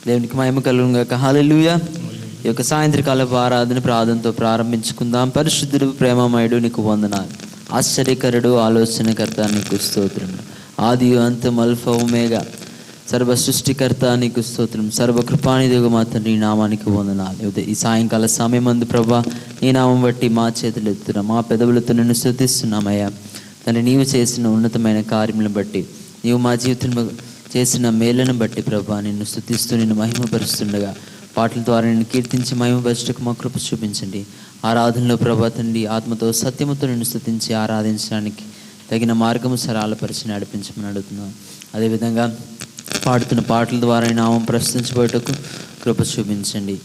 దేవునికి మహిమ కలుగును గాక. హల్లెలూయా. ఈ యొక్క సాయంత్రకాలపు ఆరాధన ప్రార్థనతో ప్రారంభించుకుందాం. పరిశుద్ధుడు, ప్రేమమయుడు, నీకు వందనాలు. ఆశ్చర్యకరుడు, ఆలోచనకర్త, నీకు స్తోత్రం. ఆది అంతం, అల్ఫా ఒమేగా, సర్వ సృష్టికర్త, నీకు స్తోత్రం. సర్వకృపానిధిగా మా తండ్రి, నీ నామానికి వందనాలు. ఈ సాయంకాల సమయమందు ప్రభా, నీ నామం బట్టి మా చేతులు ఎత్తున్నా, మా పెదవులతో నిన్ను స్తుతిస్తున్నామయ్యా. తండ్రి, నీవు చేసిన ఉన్నతమైన కార్యములను బట్టి, నీవు మా జీవితంలో చేసిన మేలను బట్టి ప్రభా, నిన్ను స్తుతిస్తూ నిన్ను మహిమపరుస్తుండగా పాటల ద్వారా నిన్ను కీర్తించి మహిమపరచుటకు మా కృప చూపించండి. ఆరాధనలో ప్రభా తండ్రి, ఆత్మతో సత్యముతో నిన్ను స్తుతించి ఆరాధించడానికి తగిన మార్గము సరళపరిచి నడిపించమని అడుగుతున్నాం. అదేవిధంగా పాడుతున్న పాటల ద్వారా నామం ప్రశ్నించబోటకు కృప చూపించండి.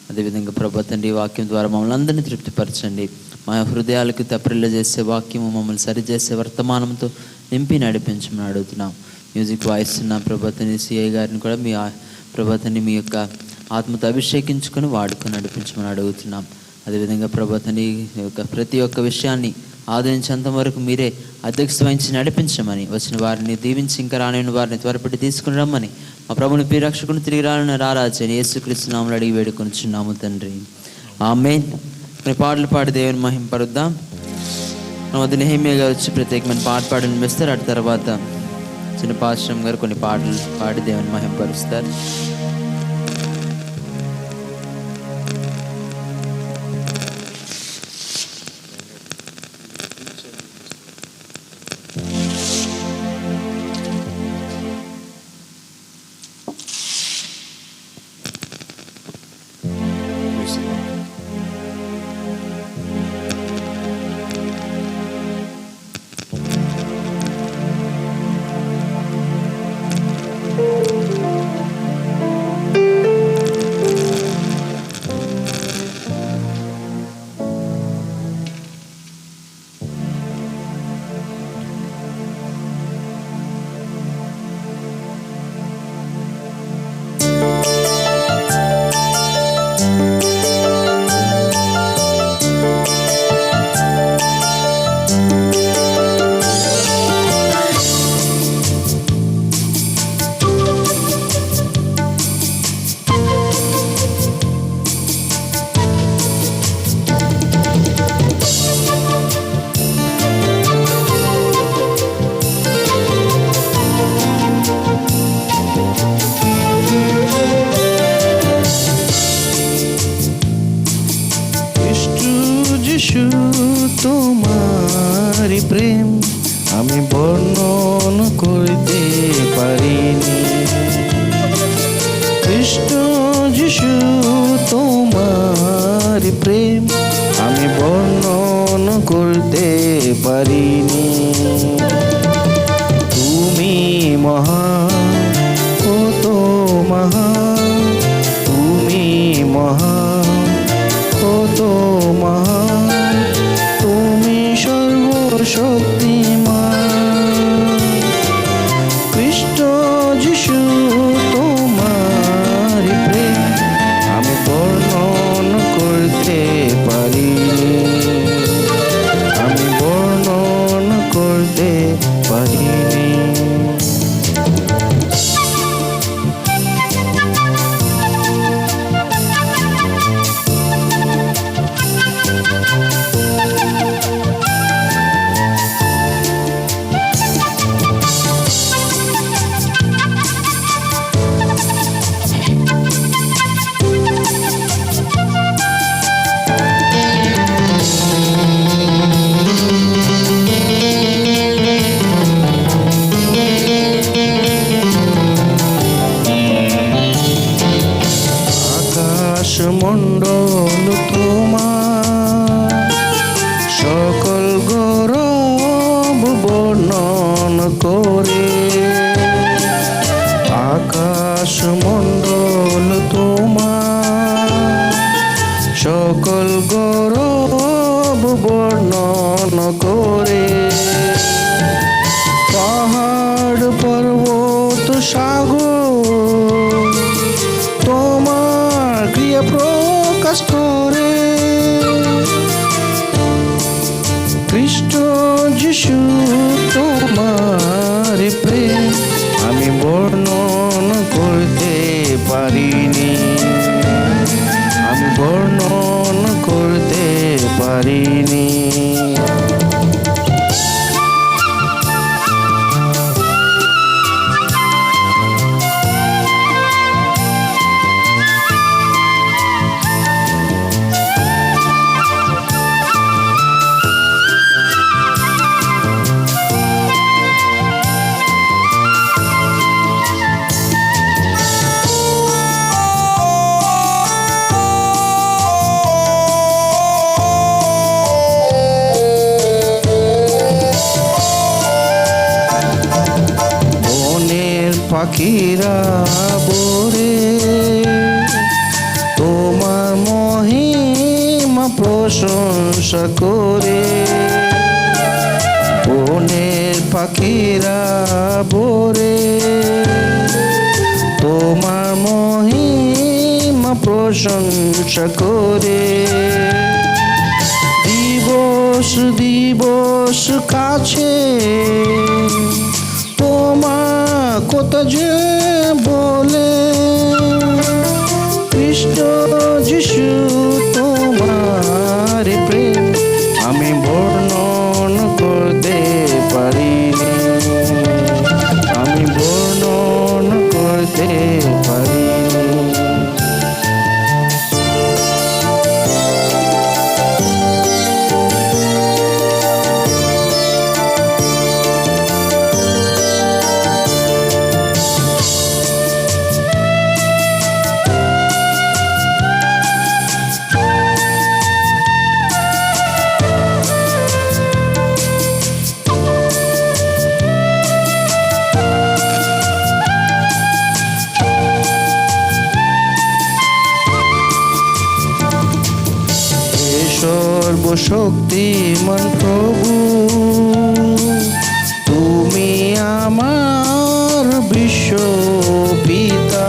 అదేవిధంగా ప్రభా తండ్రి, వాక్యం ద్వారా మమ్మల్ని అందరినీ తృప్తిపరచండి. మా హృదయాలకు తప్పిల్ల చేసే వాక్యము మమ్మల్ని సరిచేసే వర్తమానంతో నింపి నడిపించమని అడుగుతున్నాం. మ్యూజిక్ వాయిస్తున్న ప్రభా తండ్రి సిఐ గారిని కూడా మీ ప్రభా తండ్రి మీ యొక్క ఆత్మతో అభిషేకించుకొని వాడుకొని నడిపించమని అడుగుతున్నాం. అదేవిధంగా ప్రభా తండ్రి యొక్క ప్రతి ఒక్క విషయాన్ని ఆదరించేంత వరకు మీరే అధ్యక్షత వహించి నడిపించమని, వచ్చిన వారిని దీవించి ఇంకా రాని వారిని త్వరపడి తీసుకుని రమ్మని మా ప్రభుని ప్రియరక్షకుని తిరిగి రాలని రారాజని యేసుక్రీస్తు నామములో అడిగి వేడుకొనిచున్నాము తండ్రి, ఆమేన్. కొన్ని పాటలు పాడి దేవుని మహిమపరుద్దాం. వద్ద నెహెమ్యా వచ్చి ప్రత్యేకమైన పాట పాడి వినిపిస్తారు. అటు తర్వాత చిన్న పాశ్రం గారు కొన్ని పాటలు పాడి దేవుని మహిమపరుస్తారు. তোমারি প্রেম আমি বর্ণন করতে পারিনি। কৃষ্ণ যিশু তোমারি প্রেম আমি বর্ণন করতে পারিনি। তুমি মহান, কত মহান, তুমি মহান, কত মহান, তুমি সর্বশক্তিমান। কৃষ্ণ যিশু তোমার প্রেম আমি বর্ণন করতে পারিনি, আমি বর্ণন করতে পারিনি। পাখিরা ভোরে তোমার মহিমা প্রশংসা করে। বনের পাখিরা ভোরে তোমার মহিমা প্রশংসা করে। দিবস দিবস কাছে তোমার কথা যে বলে, খ্রিস্ট যিশু তোমার প্রেম আমি বর্ণন করতে পারিনি, আমি বর্ণন করতে পারিনি। সর্বশক্তিমান প্রভু তুমি আমার বিশ্ব পিতা।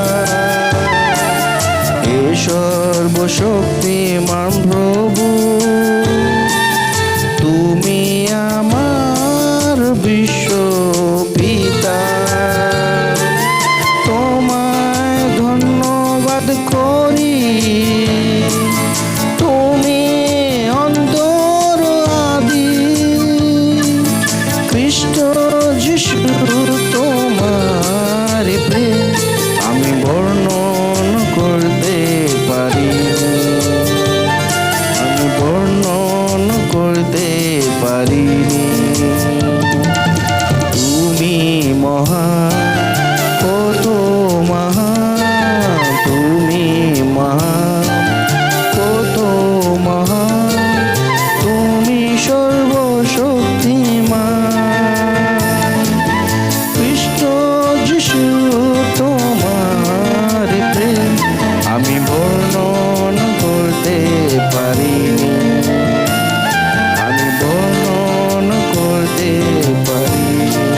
হে সর্বশক্তিমান প্রভু তুমি আমার বিশ্ব পিতা। তোমায় ধন্যবাদ করি, তুমি অন্তর আদি, খ্রিস্ট যিশু তোমার প্রেম আমি বর্ণন করতে পারি, আমি বর্ণন করতে পারিনি। তুমি মহান, কত মহান, তুমি মহান, কত মহান, তুমি সর্বশক্তিমান। খ্রিস্ট যিশু তোমার প্রেম আমি বর্ণন করতে পারিনি, আমি বর্ণন করতে পারিনি,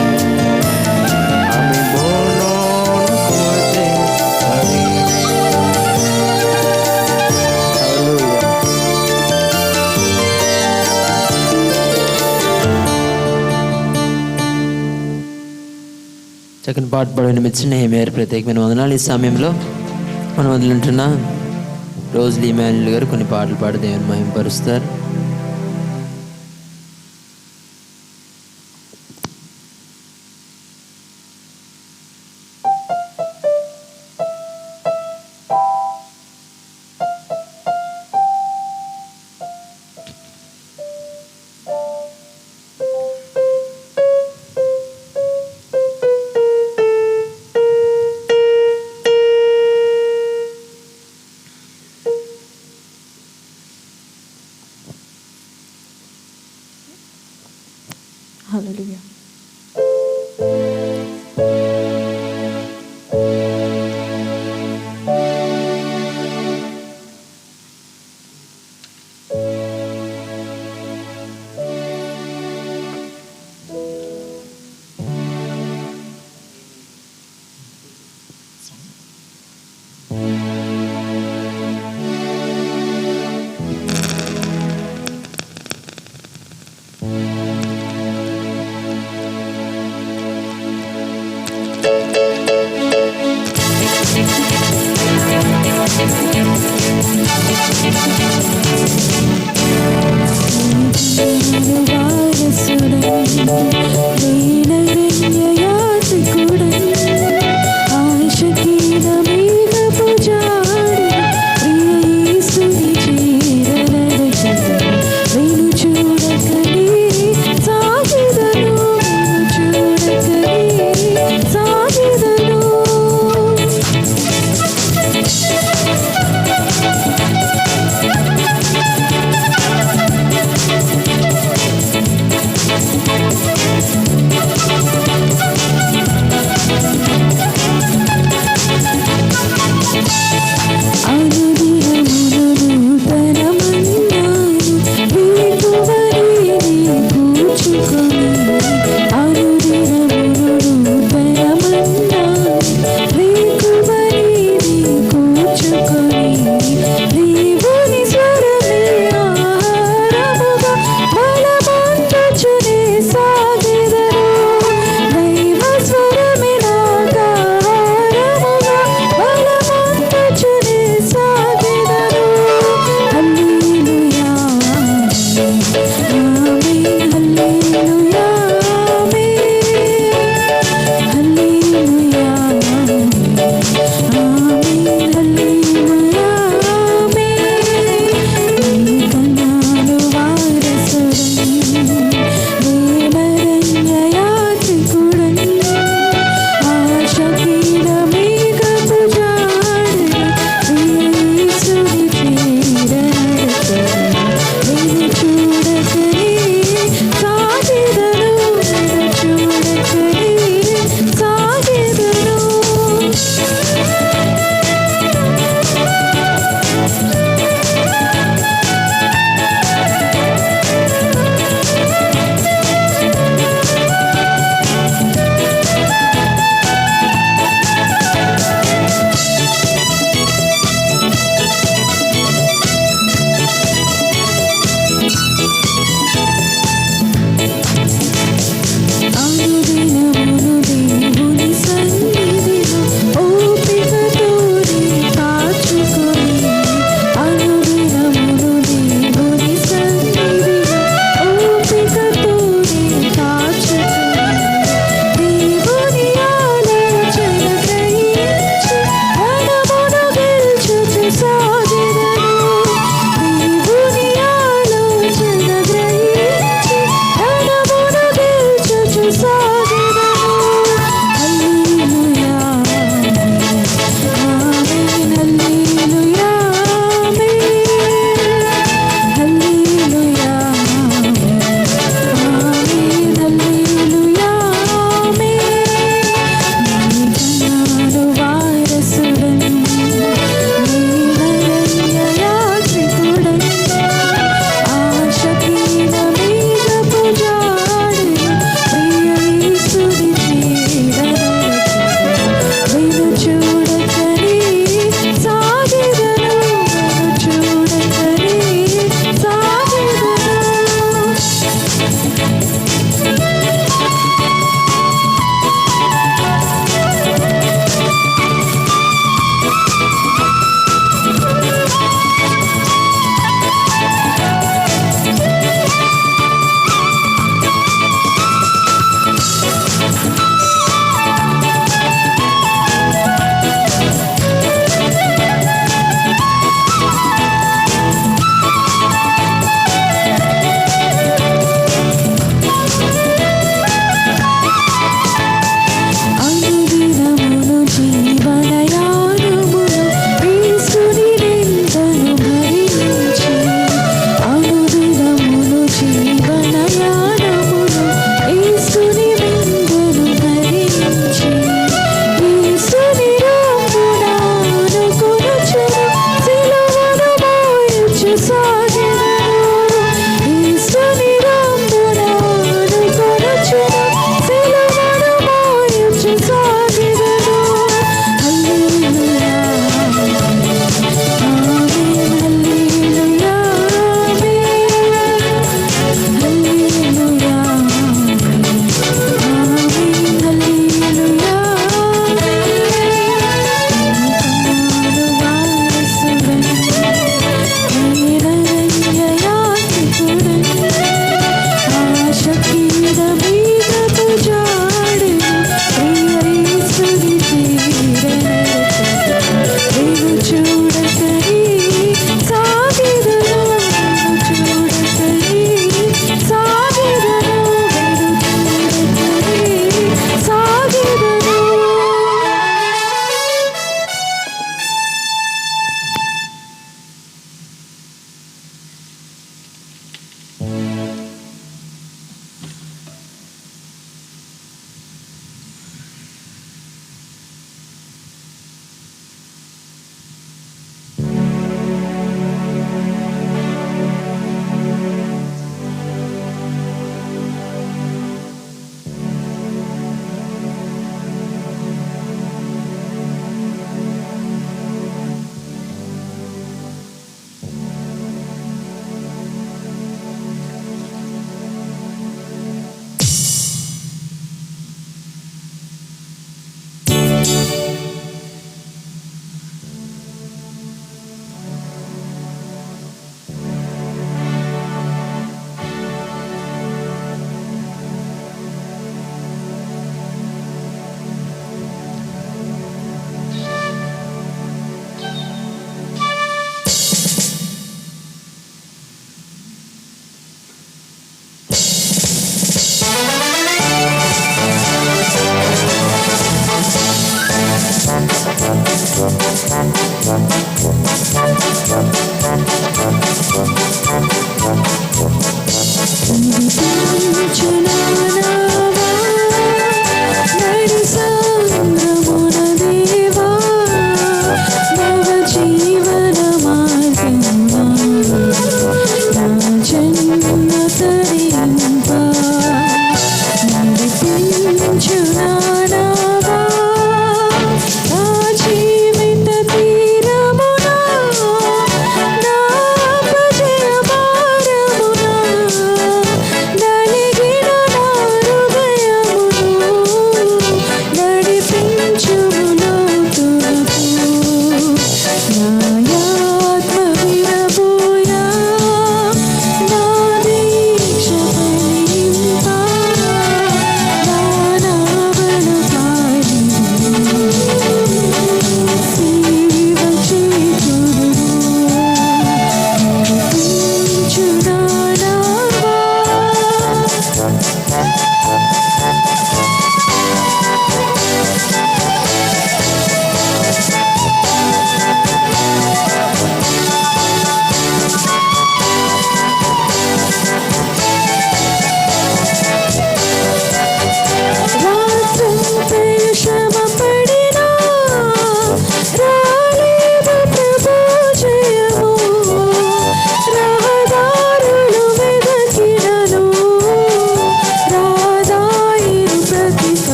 আমি বর্ণন করতে পারিনি। చక్కని పాట పాడి వినిపించిన హేమేర్ ప్రత్యేకమైన వందనాలు. ఈ సమయంలో మనం వదిలింటున్న రోజులు ఇమాన్యుల్ గారు కొన్ని పాటలు పాడి దేవుని మహిమపరుస్తారు.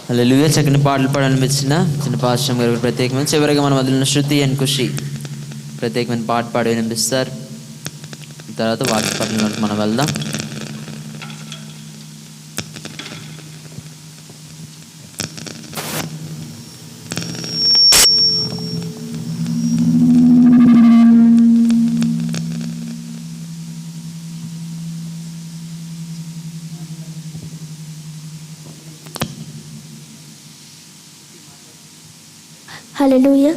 హల్లెలూయా. చక్కని పాటలు పాడాలనిపించిన చిన్న పాశ్రం గారు ప్రత్యేకమైన చివరిగా మనం వదిలిన శృతి అండ్ ఖుషి ప్రత్యేకమైన పాట పాడి వినిపిస్తారు. తర్వాత వాటి పాటలకు మనం వెళ్దాం. హల్లెలూయా.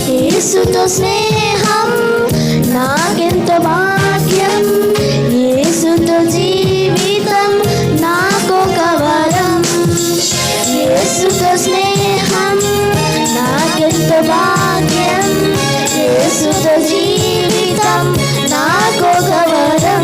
యేసుతో స్నేహం నాకెంత భాగ్యం, యేసుతో జీవితం నాకొక వరం. యేసుతో స్నేహం నాకెంత భాగ్యం, యేసుతో జీవితం నాకొక వరం.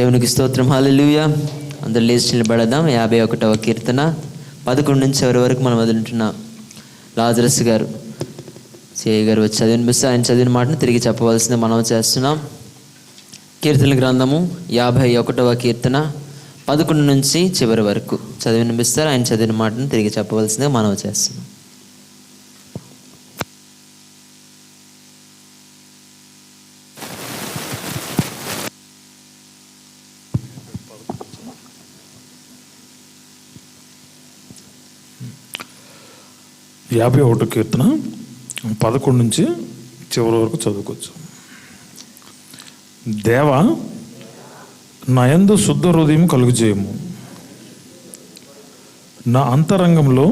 దేవునికి స్తోత్రం. హల్లెలూయా. అందరూ లేచి నిలబడదాం. 51వ కీర్తన 11 నుంచి ఎవరి వరకు మనం వదులుంటున్నాం. లాజరస్ గారు సిఐ గారు వచ్చి చదివినిపిస్తే ఆయన చదివిన మాటను తిరిగి చెప్పవలసింది మనం చేస్తున్నాం. కీర్తన గ్రంథము 51వ కీర్తన 11 నుంచి చివరి వరకు చదివినిపిస్తారు. ఆయన చదివిన మాటను తిరిగి చెప్పవలసిందిగా మనం చేస్తున్నాం. యాభై 51 కీర్తన 11 నుంచి చివరి వరకు చదువుకోవచ్చు. దేవా, నా యందు శుద్ధ హృదయం కలుగజేయము, నా అంతరంగంలో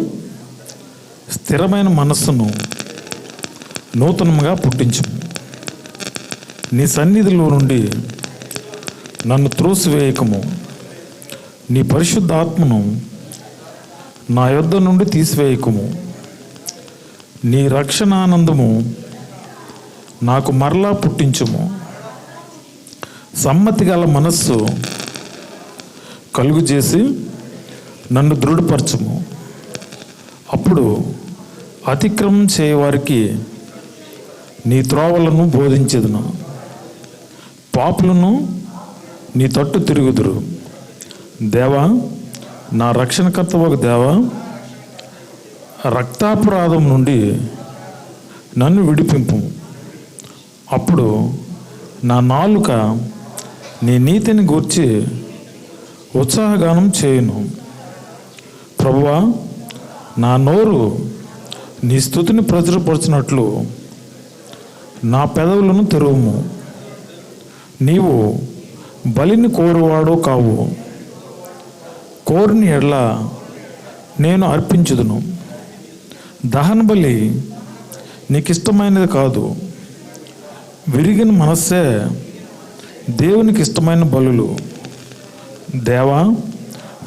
స్థిరమైన మనస్సును నూతనంగా పుట్టించము. నీ సన్నిధిలో నుండి నన్ను త్రోసివేయకము. నీ పరిశుద్ధాత్మను నా యొద్ద నుండి తీసివేయకము. నీ రక్షణానందము నాకు మరలా పుట్టించుము. సమ్మతి గల మనస్సు కలుగు చేసి నన్ను దృఢపరచుము. అప్పుడు అతిక్రమం చేయవారికి నీ త్రోవలను బోధించెదను. పాపులను నీ తట్టు తిరుగుదురు. దేవా, నా రక్షణకర్త ఒక దేవా, రక్తాపరాధం నుండి నన్ను విడిపింపు. అప్పుడు నా నాలుక నీ నీతిని గూర్చి ఉత్సాహగానం చేయును. ప్రభువా, నా నోరు నీ స్తుతిని ప్రచురపరచినట్లు నా పెదవులను తెరువుము. నీవు బలిని కోరువాడో కావు. కోరిని ఎడ్ల నేను అర్పించుదును. దహన బలి నీకిష్టమైనది కాదు. విరిగిన మనస్సే దేవునికి ఇష్టమైన బలులు. దేవా,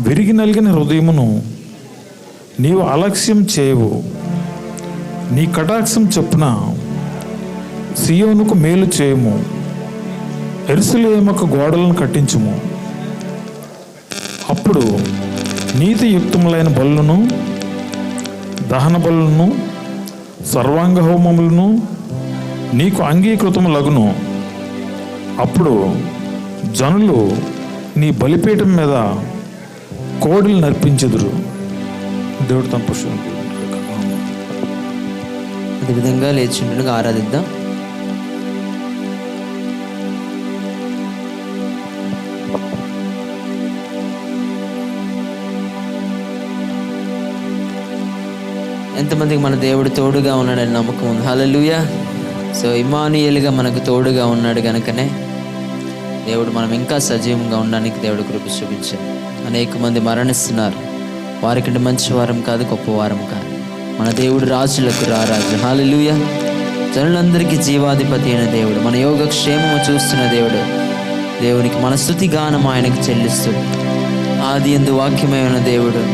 విరిగి నలిగిన హృదయమును నీవు అలక్ష్యం చేయవు. నీ కటాక్షం చొప్పున సియోనుకు మేలు చేయము. యెరూషలేముకు గోడలను కట్టించుము. అప్పుడు నీతియుక్తములైన బలులను, దహన బలులను, సర్వాంగ హోమములను నీకు అంగీకృతములగును. అప్పుడు జనులు నీ బలిపీఠం మీద కోడిలు నర్పించెదరు. దేవుడు తన పుష్పాన్ని అదేవిధంగా లేచిండగా ఆరాధిద్దాం. ఎంతమందికి మన దేవుడు తోడుగా ఉన్నాడని నమ్మకం ఉంది? హల్లెలూయా. సో ఇమ్మానుయేలుగా మనకు తోడుగా ఉన్నాడు కనుకనే దేవుడు మనం ఇంకా సజీవంగా ఉండడానికి దేవుడు కృప చూపించాడు. అనేక మంది మరణిస్తున్నారు. వారికంటే మంచి వారం కాదు, గొప్ప వారం కాదు. మన దేవుడు రాజులకు రారాజు. హల్లెలూయా. జనులందరికీ జీవాధిపతి అయిన దేవుడు, మన యోగక్షేమము చూస్తున్న దేవుడు, దేవునికి మన స్తుతి గానం ఆయనకు చెల్లిస్తూ, ఆది యందు వాక్యమైన దేవుడు,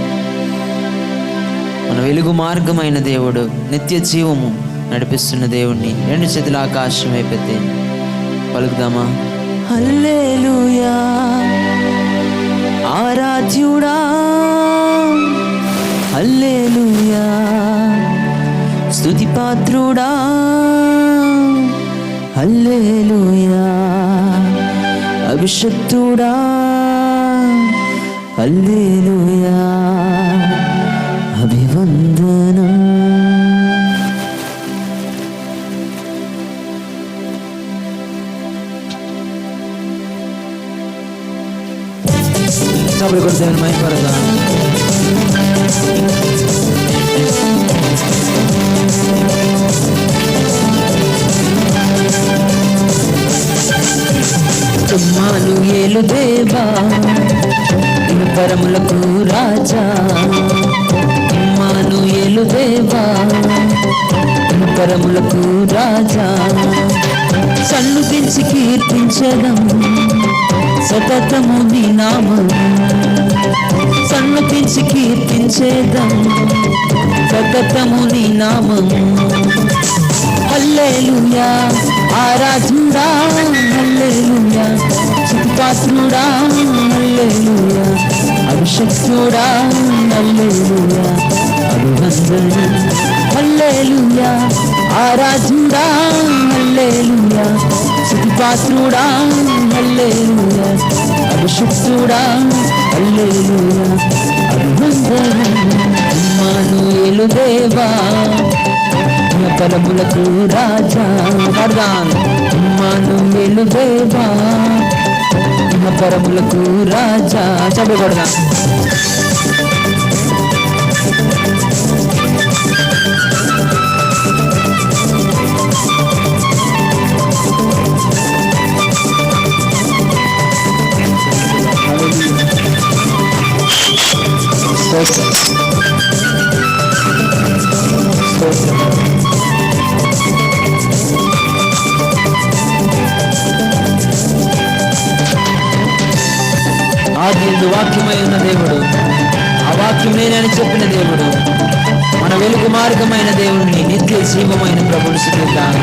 మన వెలుగు మార్గమైన దేవుడు, నిత్య జీవము నడిపిస్తున్న దేవుణ్ణి 2 చేతుల ఆకాశం వైపెత్తి పలుకుదామా? హల్లెలూయా. ఆరాధ్యుడా, హల్లెలూయా. స్తుతి పాత్రుడా, హల్లెలూయా. అభిషక్తుడా, హల్లెలూయా. అభివందనం. సభలు కొడితే మైపరదా. ఇమ్మానుయేలు దేవా, పరములకు రాజా. ఇమ్మానుయేలు దేవా, పరములకు రాజా. సన్నుతించి కీర్తించదం సతతము నీ నామం. సన్నుతించి కీర్తించేదం సతతము నీ నామం. హల్లెలూయా. ఆరాధుడా, హల్లెలూయా. స్తుతి స్తుతిపాత్రుడా హల్లెలూయా, అభిషక్తుడా హల్లెలూయా, అభివందనం హల్లెలూయా, ఆరాధ్యుడా హల్లెలూయా, స్తుతిపాత్రుడా హల్లెలూయా, అభిషక్తుడా హల్లెలూయా, అభివందనం ఇమ్మానుయేలు దేవా పరములకు రాజా వర్దాన్ ఇమ్మానుయేలు దేవా పరములకు రాజా చెప్పకూడదా ఆదియందు వాక్యమై ఉన్న దేవుడు, ఆ వాక్యం నేనని చెప్పిన దేవుడు, మన వెలుగు మార్గమైన దేవుడిని, నిత్య జీవమైన ప్రభుని స్తుతిద్దాం.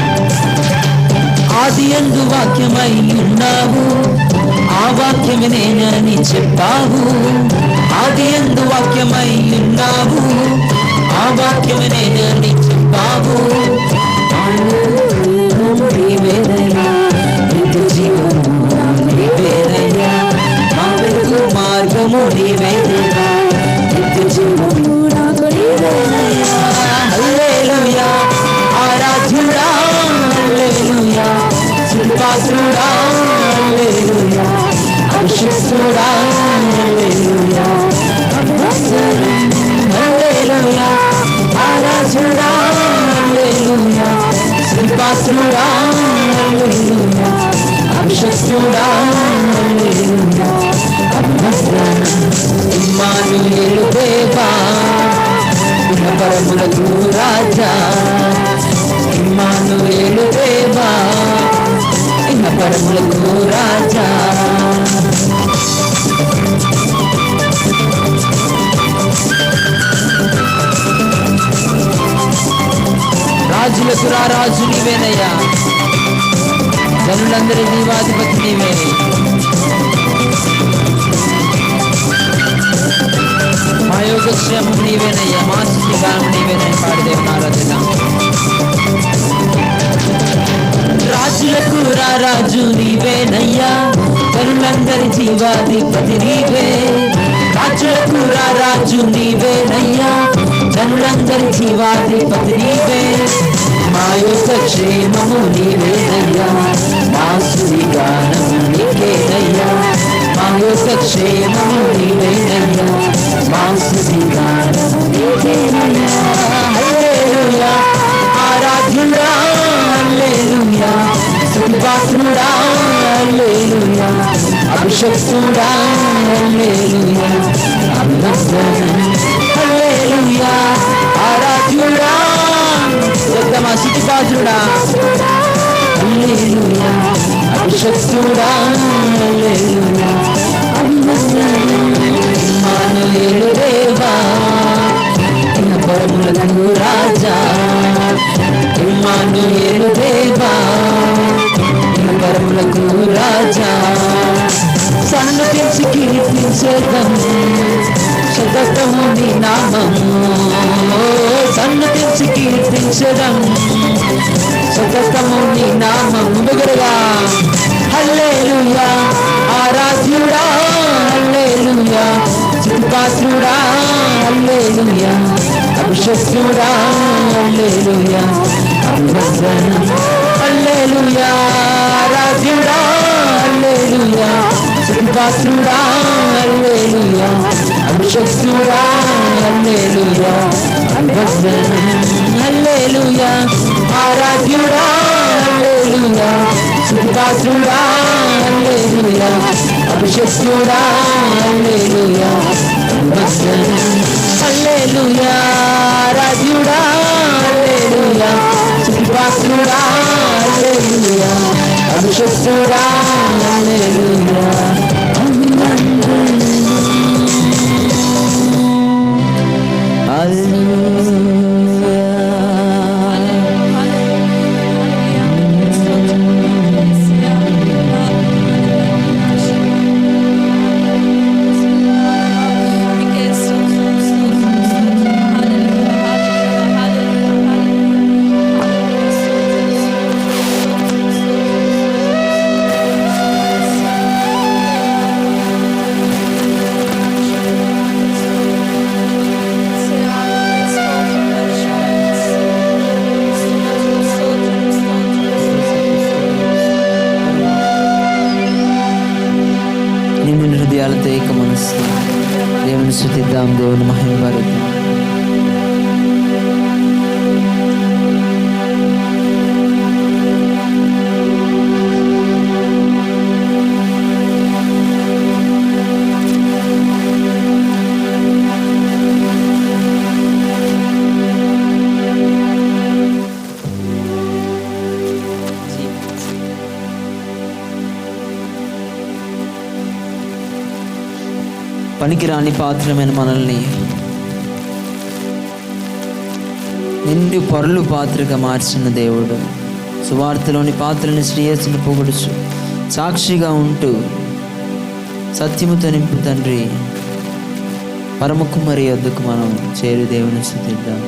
ఆదియందు వాక్యమై ఉన్నావు, ఆ వాక్యమే నేనని చెప్పావు. ఆదియందు వాక్యమై ఉన్నావు, ఆ వాక్యమే నేనని చెప్పావు. నీవేనయ్యా, నిత్య జీవము నీవేనయ్యా, మా వెలుగు మార్గము నీవేనయ్యా, నిత్య జీవము నాకు నీవేనయ్యా. హల్లెలూయా, ఆరాధ్యుడా హల్లెలూయా, స్తుతిపాత్రుడా హల్లెలూయా, అభిషిక్తుడా హల్లెలూయా, అభివందనం హల్లెలూయా, ఆరాధ్యుడా హల్లెలూయా, స్తుతిపాత్రుడా హల్లెలూయా, అభిషిక్తుడా హల్లెలూయా, అభివందనం ఇమ్మానుయేలు దేవా పరములకు రాజా, ఇమ్మానుయేలు దేవా పరములకు రాజా. రాజులకు రాజు నీవేనయ్యా, జనులందరి జీవాధిపతి నీవే. మా యోగక్షేమం నీవేనయ్యా, మా స్థితిగానం నీవేనని పాడిదేవు ఆరాధిద్దాం. రాజులకు రాజు నీవేనయ్యా, జనులందరి జీవాధిపతి నీవే. రాజులకు రాజు నీవేనయ్యా, జనులందరి జీవాధిపతి నీవే. మా యొక్క క్షేమము నీవేనయ్యా, మా స్తుతిగానము నీకేనయ్యా. మా యొక్క క్షేమము నీవేనయ్యా, మా స్తుతిగానము నీకేనయ్యా. హల్లెలూయా, ఆరాధ్యుడా హల్లెలూయా, స్తుతిపాత్రుడా హల్లెలూయా, అభిషక్తుడా హల్లెలూయా, అభివందనం హల్లెలూయా, ఆరాధ్యుడా మా స్తుతిపాత్రుడా హల్లెలూయా, అభిషక్తుడా హల్లెలూయా, అభివందనం ఇమ్మానుయేలు దేవా పరములకు రాజా, ఇమ్మానుయేలు దేవా పరములకు రాజా. సన్నతించి కీర్తించేదము శతము నీ నామము, సన్నతించి కీర్తించేదము శతము నీ నామము. బిగరగా హల్లెలూయా, ఆరాధ్యుడా హల్లెలూయా, స్తుతిపాత్రుడా హల్లెలూయా, అభిషక్తుడా హల్లెలూయా, అభివందనం హల్లెలూయా, ఆరాధ్యుడా హల్లెలూయా, స్తుతిపాత్రుడా హల్లెలూయా, అభిషక్తుడా హల్లెలూయా, అభివందనం హల్లెలూయా, ఆరాధ్యుడా హల్లెలూయా, స్తుతిపాత్రుడా హల్లెలూయా, అభిషక్తుడా హల్లెలూయా, అభివందనం హల్లెలూయా, ఆరాధ్యుడా హల్లెలూయా, స్తుతిపాత్రుడా హల్లెలూయా, అభిషక్తుడా హల్లెలూయా, అభివందనం. వరకు. పనికిరాని పాత్రమైన మనల్ని నిండు పొరలు పాత్రగా మార్చిన దేవుడు, సువార్తలోని పాత్రని శ్రేయస్సును పొగుడుచు సాక్షిగా ఉంటూ సత్యముతో నింపు తండ్రి పరమకుమారి వద్దకు మనం చేరి దేవుని స్తుతిద్దాం.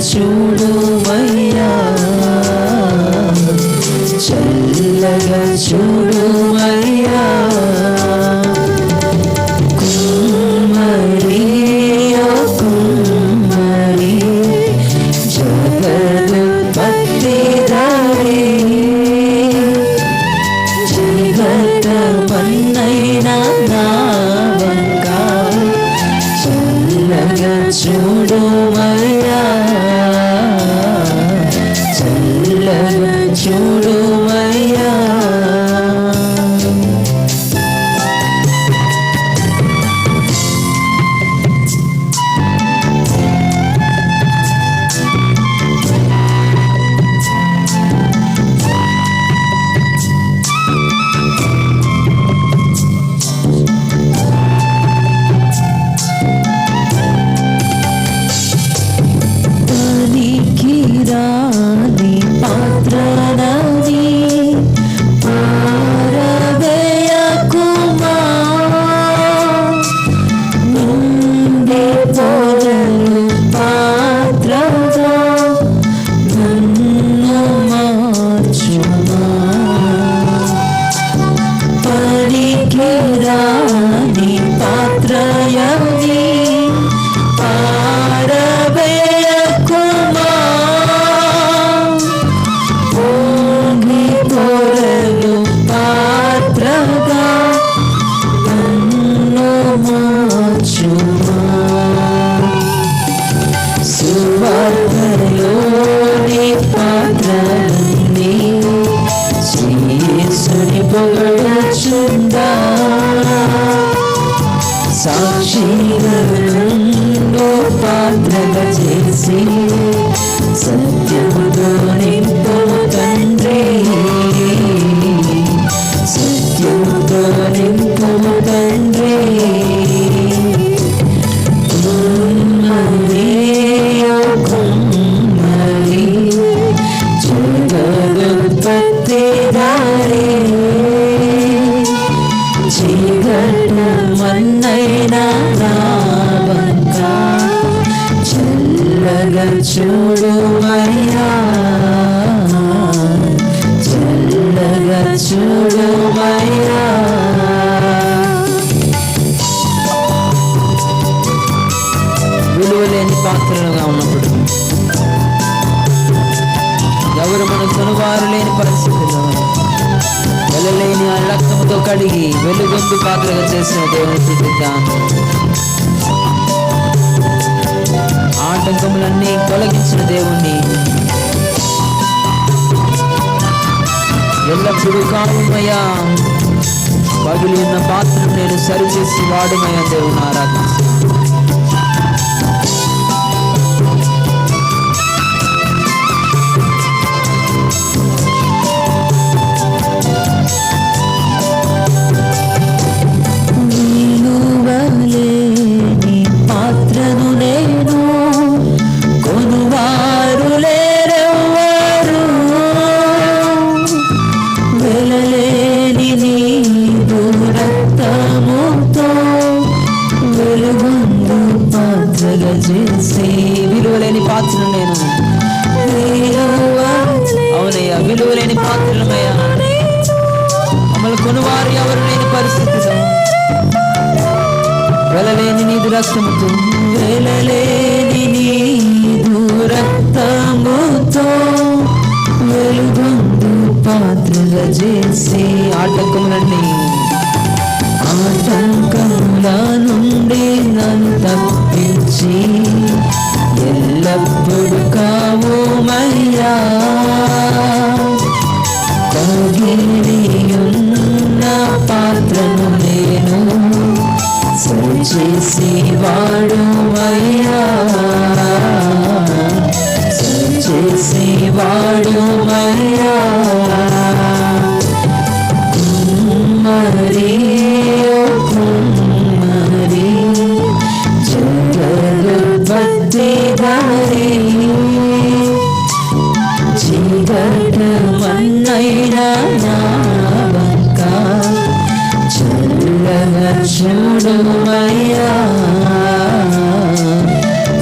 చూడుమయ్యా, చల్లగా చూడుమయ్యా, కుమ్మరి కుమ్మరి జగదుత్పత్తిదారి, జగత్తమన్నైన నా వంక చల్లగా చూడుమయ్యా, చల్లగా చూడుమయ్యా. రాని పాత్రనని పారవేయకుమా, నుండి పొరలు పాత్రగా నన్ను మార్చుమా, పనికి రాని పాత్రయని పారవేయకుమా, సువార్తలోని పాత్రలన్నీ యేసుని పొగడుచుందా, సాక్షిగా పాత్రగా చేసి సత్యముతో నింపు తండ్రి, సత్యముతో నింపు తండ్రి. కుమ్మరి కుమ్మరి జగదుత్పత్తిదారి, చీకటమన్నైన నా వంక చల్లగా చూడుమయ్యా, చల్లగా చూడుమయ్యా. విలువలేని పాత్రలుగా ఉన్నప్పుడు, ఎవరు మన కొనువారు లేని పరిస్థితుల్లో వెళ్ళలేని ఆ రక్తముతో కడిగి వెలుగొందు పాత్రగా చేసిన దేవుని స్తుతిద్దాం. ఆటంకములన్నీ తొలగించిన దేవుణ్ణి ఎల్లప్పుడూ కావుమయ్యా, పగిలి ఉన్న పాత్రను నేను సరిచేసి వాడుమయ్యా దేవుని ఆరాధించి. విలువలేని పాత్రను నేను, కొనువారు లేరెవ్వరు, వెలలేని నీదు రక్తం చేసి విలువలేని పాత్రను నేను. అవునయ్యా, విలువలేని పాత్రలమయ్యా. మమ్మల్ని కొనువారు ఎవరు లేని పరిస్థితిలో వెలలేని నీదు రక్తముతో, వెలలేని నీదు రక్తముతో వెలుగొందు పాత్రగా చేసి ఆటంకములన్నీ, ఆటంకముల నుండి నన్ను తప్పించి ఎల్లప్పుడు కావుమయ్యా. పగిలియున్న పాత్రను నేను సరిచేసి వాడుమయ్యా, సరిచేసి వాడుమయ్యా. కుమ్మరి కుమ్మరి జగద్భక్తిధారి, చీకటమన్నైనా నా వంక చల్లగా చూడుమయ్యా,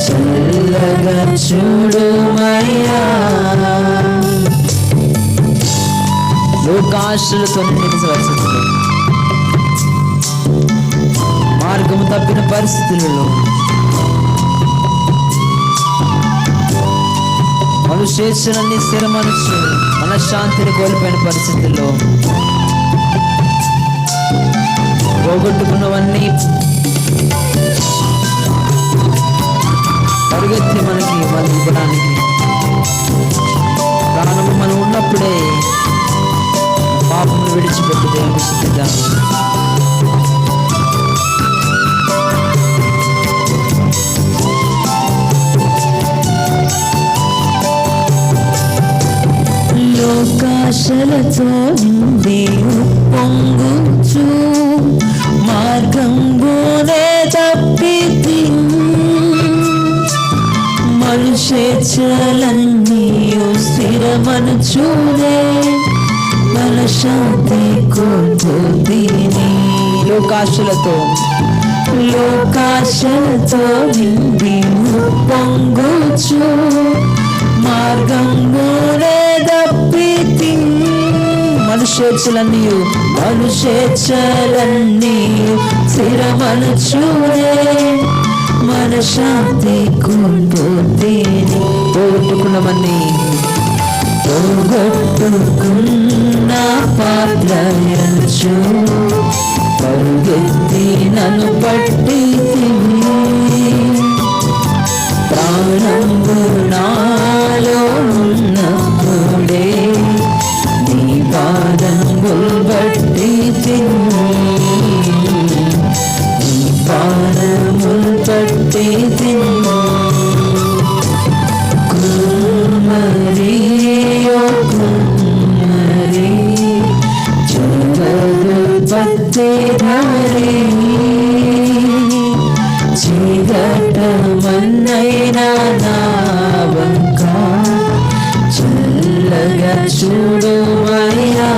చల్లగా చూడుమయ్యా. లోకాశలతో నిండిన పరిస్థితుల్లో, మార్గము తప్పిన పరిస్థితులలో, మనుషేశ్వరాన్ని స్థిరమనుచు మనశ్శాంతిని కోల్పోయిన పరిస్థితుల్లో, పోగొట్టుకున్నవన్నీ పరిగెత్తి మనకి ఇవ్వడానికి, ప్రాణము మనం ఉన్నప్పుడే పాపమును విడిచిపెట్టి దేవుని స్తుతిద్దాం. లోకాశలతో నిండి పొంగుచు మార్గంబోనే తప్పితి, మనుషేచ్ఛలన్నీ స్థిరమనుచూనే మనశ్శాంతి కోల్పోతీని. లోకాశలతో, లోకాశలతో నిండి పొంగుచు మార్గంబోనే తప్పితి, మనుషేచ్ఛలన్నీ మనుషేచ్ఛలన్నీ స్థిరమనుచూనే మనశ్శాంతి కోల్పోతీని. పోగొట్టుకున్నవన్నీ, పోగొట్టుకున్న పాత్రయంచు పరుగెత్తి నన్ను పట్టి, ప్రాణంబు నాలో ఉన్నప్పుడే నీ పాదములు బట్టి, నీ పాదములు బట్టి. కుమ్మరి కుమ్మరి జగద్భక్తిధారి, చీకటమన్నైనా నా వంక చల్లగా చూడుమయ్యా,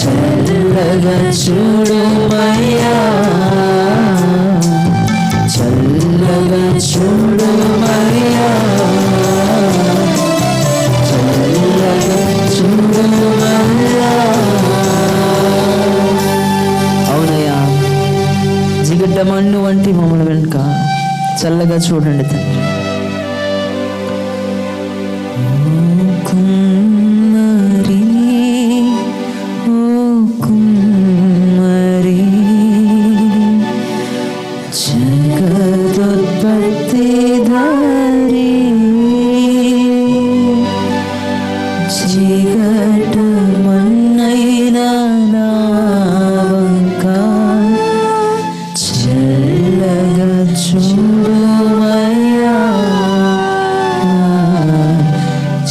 చల్లగా చూడుమయ్యా, చల్లగా చూడుమయ్యా, చల్లగా చూడుమయ్యా. అవునయ్యా, జిగడ్డ మన్ను వంటి మమ్మల్ని వెనుక చల్లగా చూడండి తండ్రి. కుమ్మరి ఓ కుమ్మరి జగదుత్పత్తిధారి, చీకటమన్నైనా నా వంక చల్లగా చూడుమయ్యా,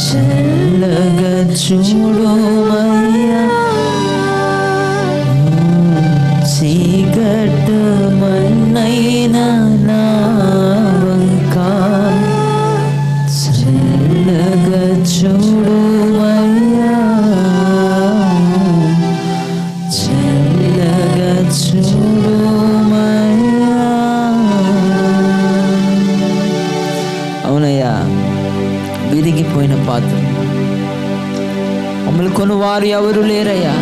చల్లగా చూడుమయ్యా. చీకటమన్నైనా నా వంక చల్లగా చూడుమయ్యా, చల్లగా చూడుమయ్యా. పాత్ర. మమ్మల్ని కొనువారు ఎవరు లేరయ్యా.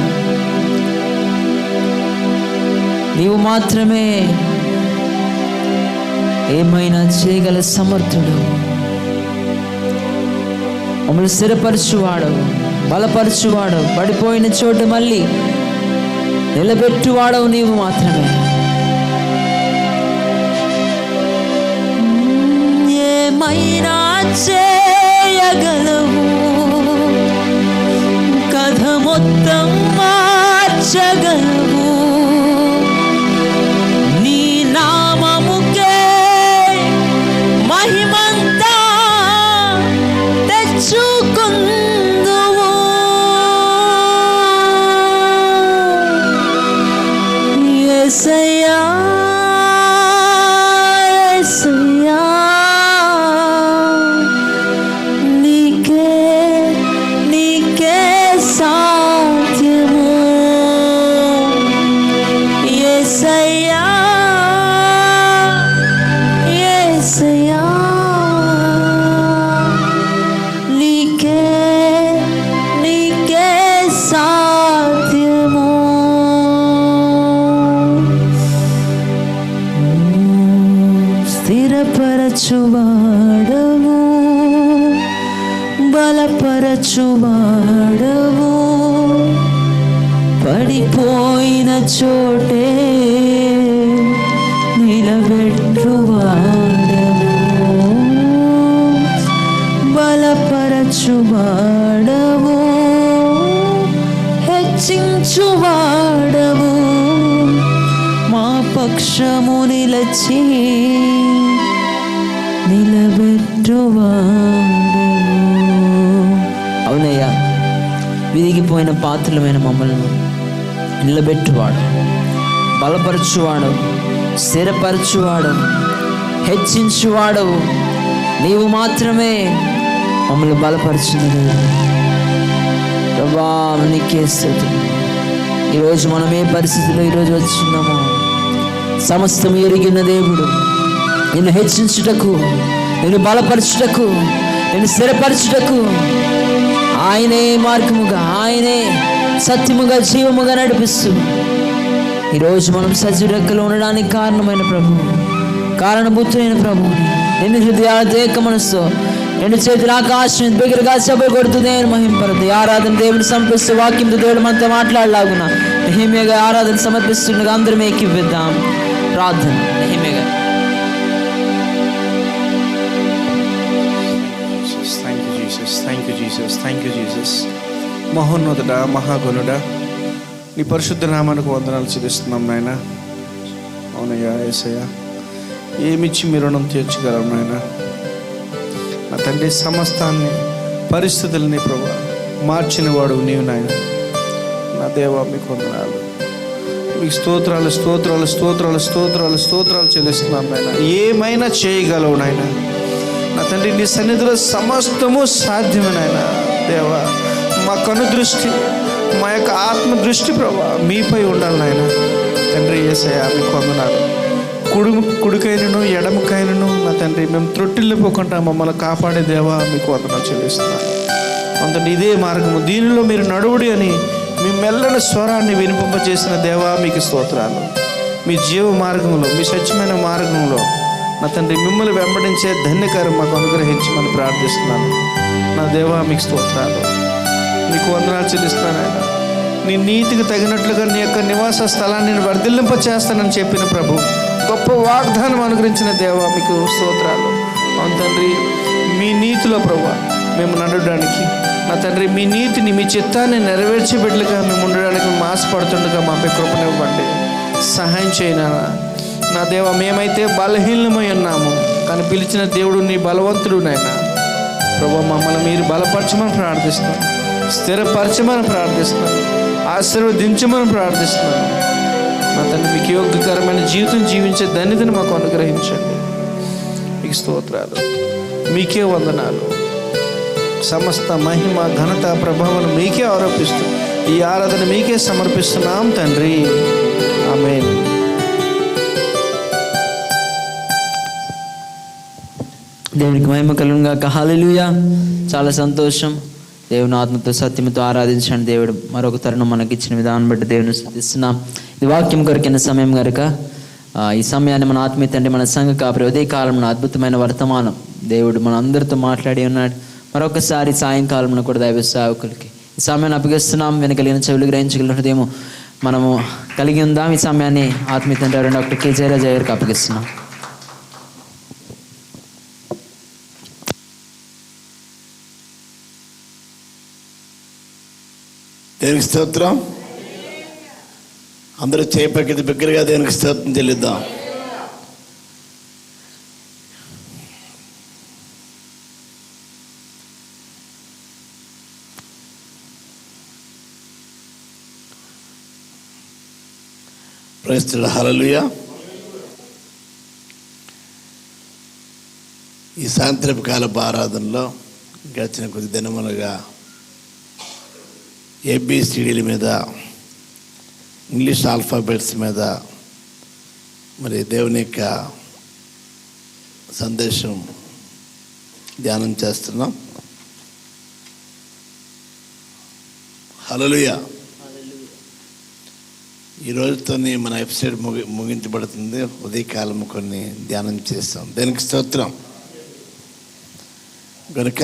నీవు మాత్రమే ఏమైనా చేయగల సమర్థుడు. మమ్మల్ని స్థిరపరచువాడు, బలపరచువాడు, పడిపోయిన చోటు మళ్ళీ నిలబెట్టువాడవు నీవు మాత్రమే. ఏమైనా చేయగలవు, కథ మొత్తం మార్చగలవు. నీ నామముకే మహిమంతా తెచ్చుకుందువు. యేసయ్యా, యేసయ్యా, నీకే సాధ్యము. యేసయ్యా, యేసయ్యా, నీకే సాధ్యము. స్థిరపరచువాడవు, బలపరచువాడవు, పడిపోయిన చోటే నిలబెట్టువాడవు, బలపరచువాడవు, హెచ్చించువాడవు, మా పక్షము నిలచి నిలబెట్టువాడవు. అవునయ్యా, విరిగిపోయిన పాత్రలమైన మమ్మల్ని నిలబెట్టువాడు, బలపరచువాడు, స్థిరపరచువాడు, హెచ్చించువాడు నీవు మాత్రమే. మమ్మల్ని బలపరచును ప్రభా, నీకే స్తుతులు. ఈరోజు మనం ఏ పరిస్థితిలో ఈరోజు వచ్చినామో సమస్తం ఎరిగిన దేవుడు నిన్ను హెచ్చించుటకు, నిన్ను బలపరచుటకు, నిన్ను స్థిరపరచుటకు ఆయనే మార్గముగా, ఆయనే సత్యముగా, జీవముగా నడిపిస్తూ ఈరోజు మనం సజీవరెక్కలో ఉండడానికి కారణమైన ప్రభు, కారణభూతులైన ప్రభు, నిన్ను హృదయాలతో ఏక మనసుతో రెండు చేతులు ఆకాశం బిగ్గరగా సభ కొడుతూ దేవుని మహింపరుతుంది. ఆరాధన దేవుని సమర్పిస్తూ వాక్యంతో దేవుడు మనతో మాట్లాడలాగున నెహెమ్యాగా ఆరాధన సమర్పిస్తుండగా అందరం ఏకీవిద్దాం. ప్రార్థన. నెహెమ్యాగా. Thank you Jesus. మహోన్నతుడా, మహాగుణుడా, నీ పరిశుద్ధ నామానికి వందనాలు చెల్లిస్తున్నాం నాయన. అవునయ్యా యేసయ్యా, ఏమిచ్చి మీ రుణం తీర్చగలం నాయన. నా తండ్రి, సమస్తాన్ని పరిస్థితులని ప్రభు మార్చిన వాడు నీవు నాయన. నా దేవా, మీకు వందనాలు, మీకు స్తోత్రాలు స్తోత్రాలు స్తోత్రాలు స్తోత్రాలు స్తోత్రాలు చెల్లిస్తున్నాం నాయన. ఏమైనా చేయగలవు నాయన. నా తండ్రి, నీ సన్నిధిలో సమస్తము సాధ్యమే నాయన. దేవా, మా కను దృష్టి, మా యొక్క ఆత్మ దృష్టి ప్రభా మీపై ఉండాలి నాయన. తండ్రి యేసయ్యా, మీకు వందనాలు. కుడికైనను ఎడమకైనను నా తండ్రి మేము త్రొట్టిల్లిపోకుండా మమ్మల్ని కాపాడే దేవా, మీకు వందనాలు చెల్లిస్తున్నాను. అందుకని ఇదే మార్గము, దీనిలో మీరు నడువుడి అని మీ మెల్లని స్వరాన్ని వినిపింపజేసిన దేవా, మీకు స్తోత్రాలు. మీ జీవ మార్గంలో, మీ స్వచ్ఛమైన మార్గంలో నా తండ్రి మిమ్మల్ని వెంబడించే ధన్యకారం మాకు అనుగ్రహించమని ప్రార్థిస్తున్నాను. నా దేవా, మీకు స్తోత్రాలు, నీకు వందనాలు చెల్లిస్తున్నాను ఆయన. నీ నీతికి తగినట్లుగా నీ యొక్క నివాస స్థలాన్ని నేను వర్ధిల్లింప చేస్తానని చెప్పిన ప్రభు, గొప్ప వాగ్దానం అనుగ్రహించిన దేవా, మీకు స్తోత్రాలు. అవును తండ్రి, మీ నీతిలో ప్రభు మేము నడవడానికి, నా తండ్రి మీ నీతిని, మీ చిత్తాన్ని నెరవేర్చే బిడ్డలుగా మేము ఉండడానికి మేము ఆశపడుతుండగా మాపై కృపనివ్వండి, సహాయం చేయనా. నా దేవ, మేమైతే బలహీనమై ఉన్నాము, కానీ పిలిచిన దేవుడు నీ బలవంతుడు నాయన. ప్రభు, మమ్మల్ని మీరు బలపరచమని ప్రార్థిస్తున్నాం, స్థిరపరచమని ప్రార్థిస్తున్నాను, ఆశీర్వదించమని ప్రార్థిస్తున్నాను. నా తండ్రి, మీకు యోగ్యకరమైన జీవితం జీవించే ధన్యతను మాకు అనుగ్రహించండి. మీకు స్తోత్రాలు, మీకే వందనాలు. సమస్త మహిమ, ఘనత, ప్రభావం మీకే ఆరోపిస్తూ ఈ ఆరాధన మీకే సమర్పిస్తున్నాం తండ్రి. ఆమేన్. దేవునికి మహిమ కలుగును గాక. హల్లెలూయా. చాలా సంతోషం. దేవుని ఆత్మతో సత్యముతో ఆరాధించండి. దేవుడు మరొక తరుణం మనకి ఇచ్చిన విధానం బట్టి దేవుని స్తుతిస్తున్నాం. ఇది వాక్యం కొరికిన సమయం కనుక ఈ సమయాన్ని మన ఆత్మీయ తండ్రి, మన సంఘ కాపరి ఉదయ కాలంలో అద్భుతమైన వర్తమానం దేవుడు మన అందరితో మాట్లాడి ఉన్నాడు. మరొకసారి సాయంకాలంలో కూడా దైవ సేవకులకి ఈ సమయాన్ని అప్పగిస్తున్నాం. వినగలిగిన చెవులు గ్రహించగలిగిన హృదయం మనము కలిగి ఉందాం. ఈ సమయాన్ని ఆత్మీయ తండ్రి డాక్టర్ కె జయరాజ్ గారికి అప్పగిస్తున్నాం. దేవునికి స్తోత్రం. అందరూ చేపక్కి బిగ్గరగా దేవునికి స్తోత్రం చెల్లిద్దాం. Praise the Lord. హల్లెలూయా. ఈ సాయంత్రపు కాలపు ఆరాధనలో గడిచిన కొద్ది దినములుగా ABCDల మీద, ఇంగ్లీష్ ఆల్ఫాబెట్స్ మీద మరి దేవుని యొక్క సందేశం ధ్యానం చేస్తున్నాం. హల్లెలూయా. ఈ రోజుతో మన ఎపిసోడ్ ముగించబడుతుంది. ఉదయకాలం కొన్ని ధ్యానం చేస్తాం. దేనికి స్తోత్రం. కనుక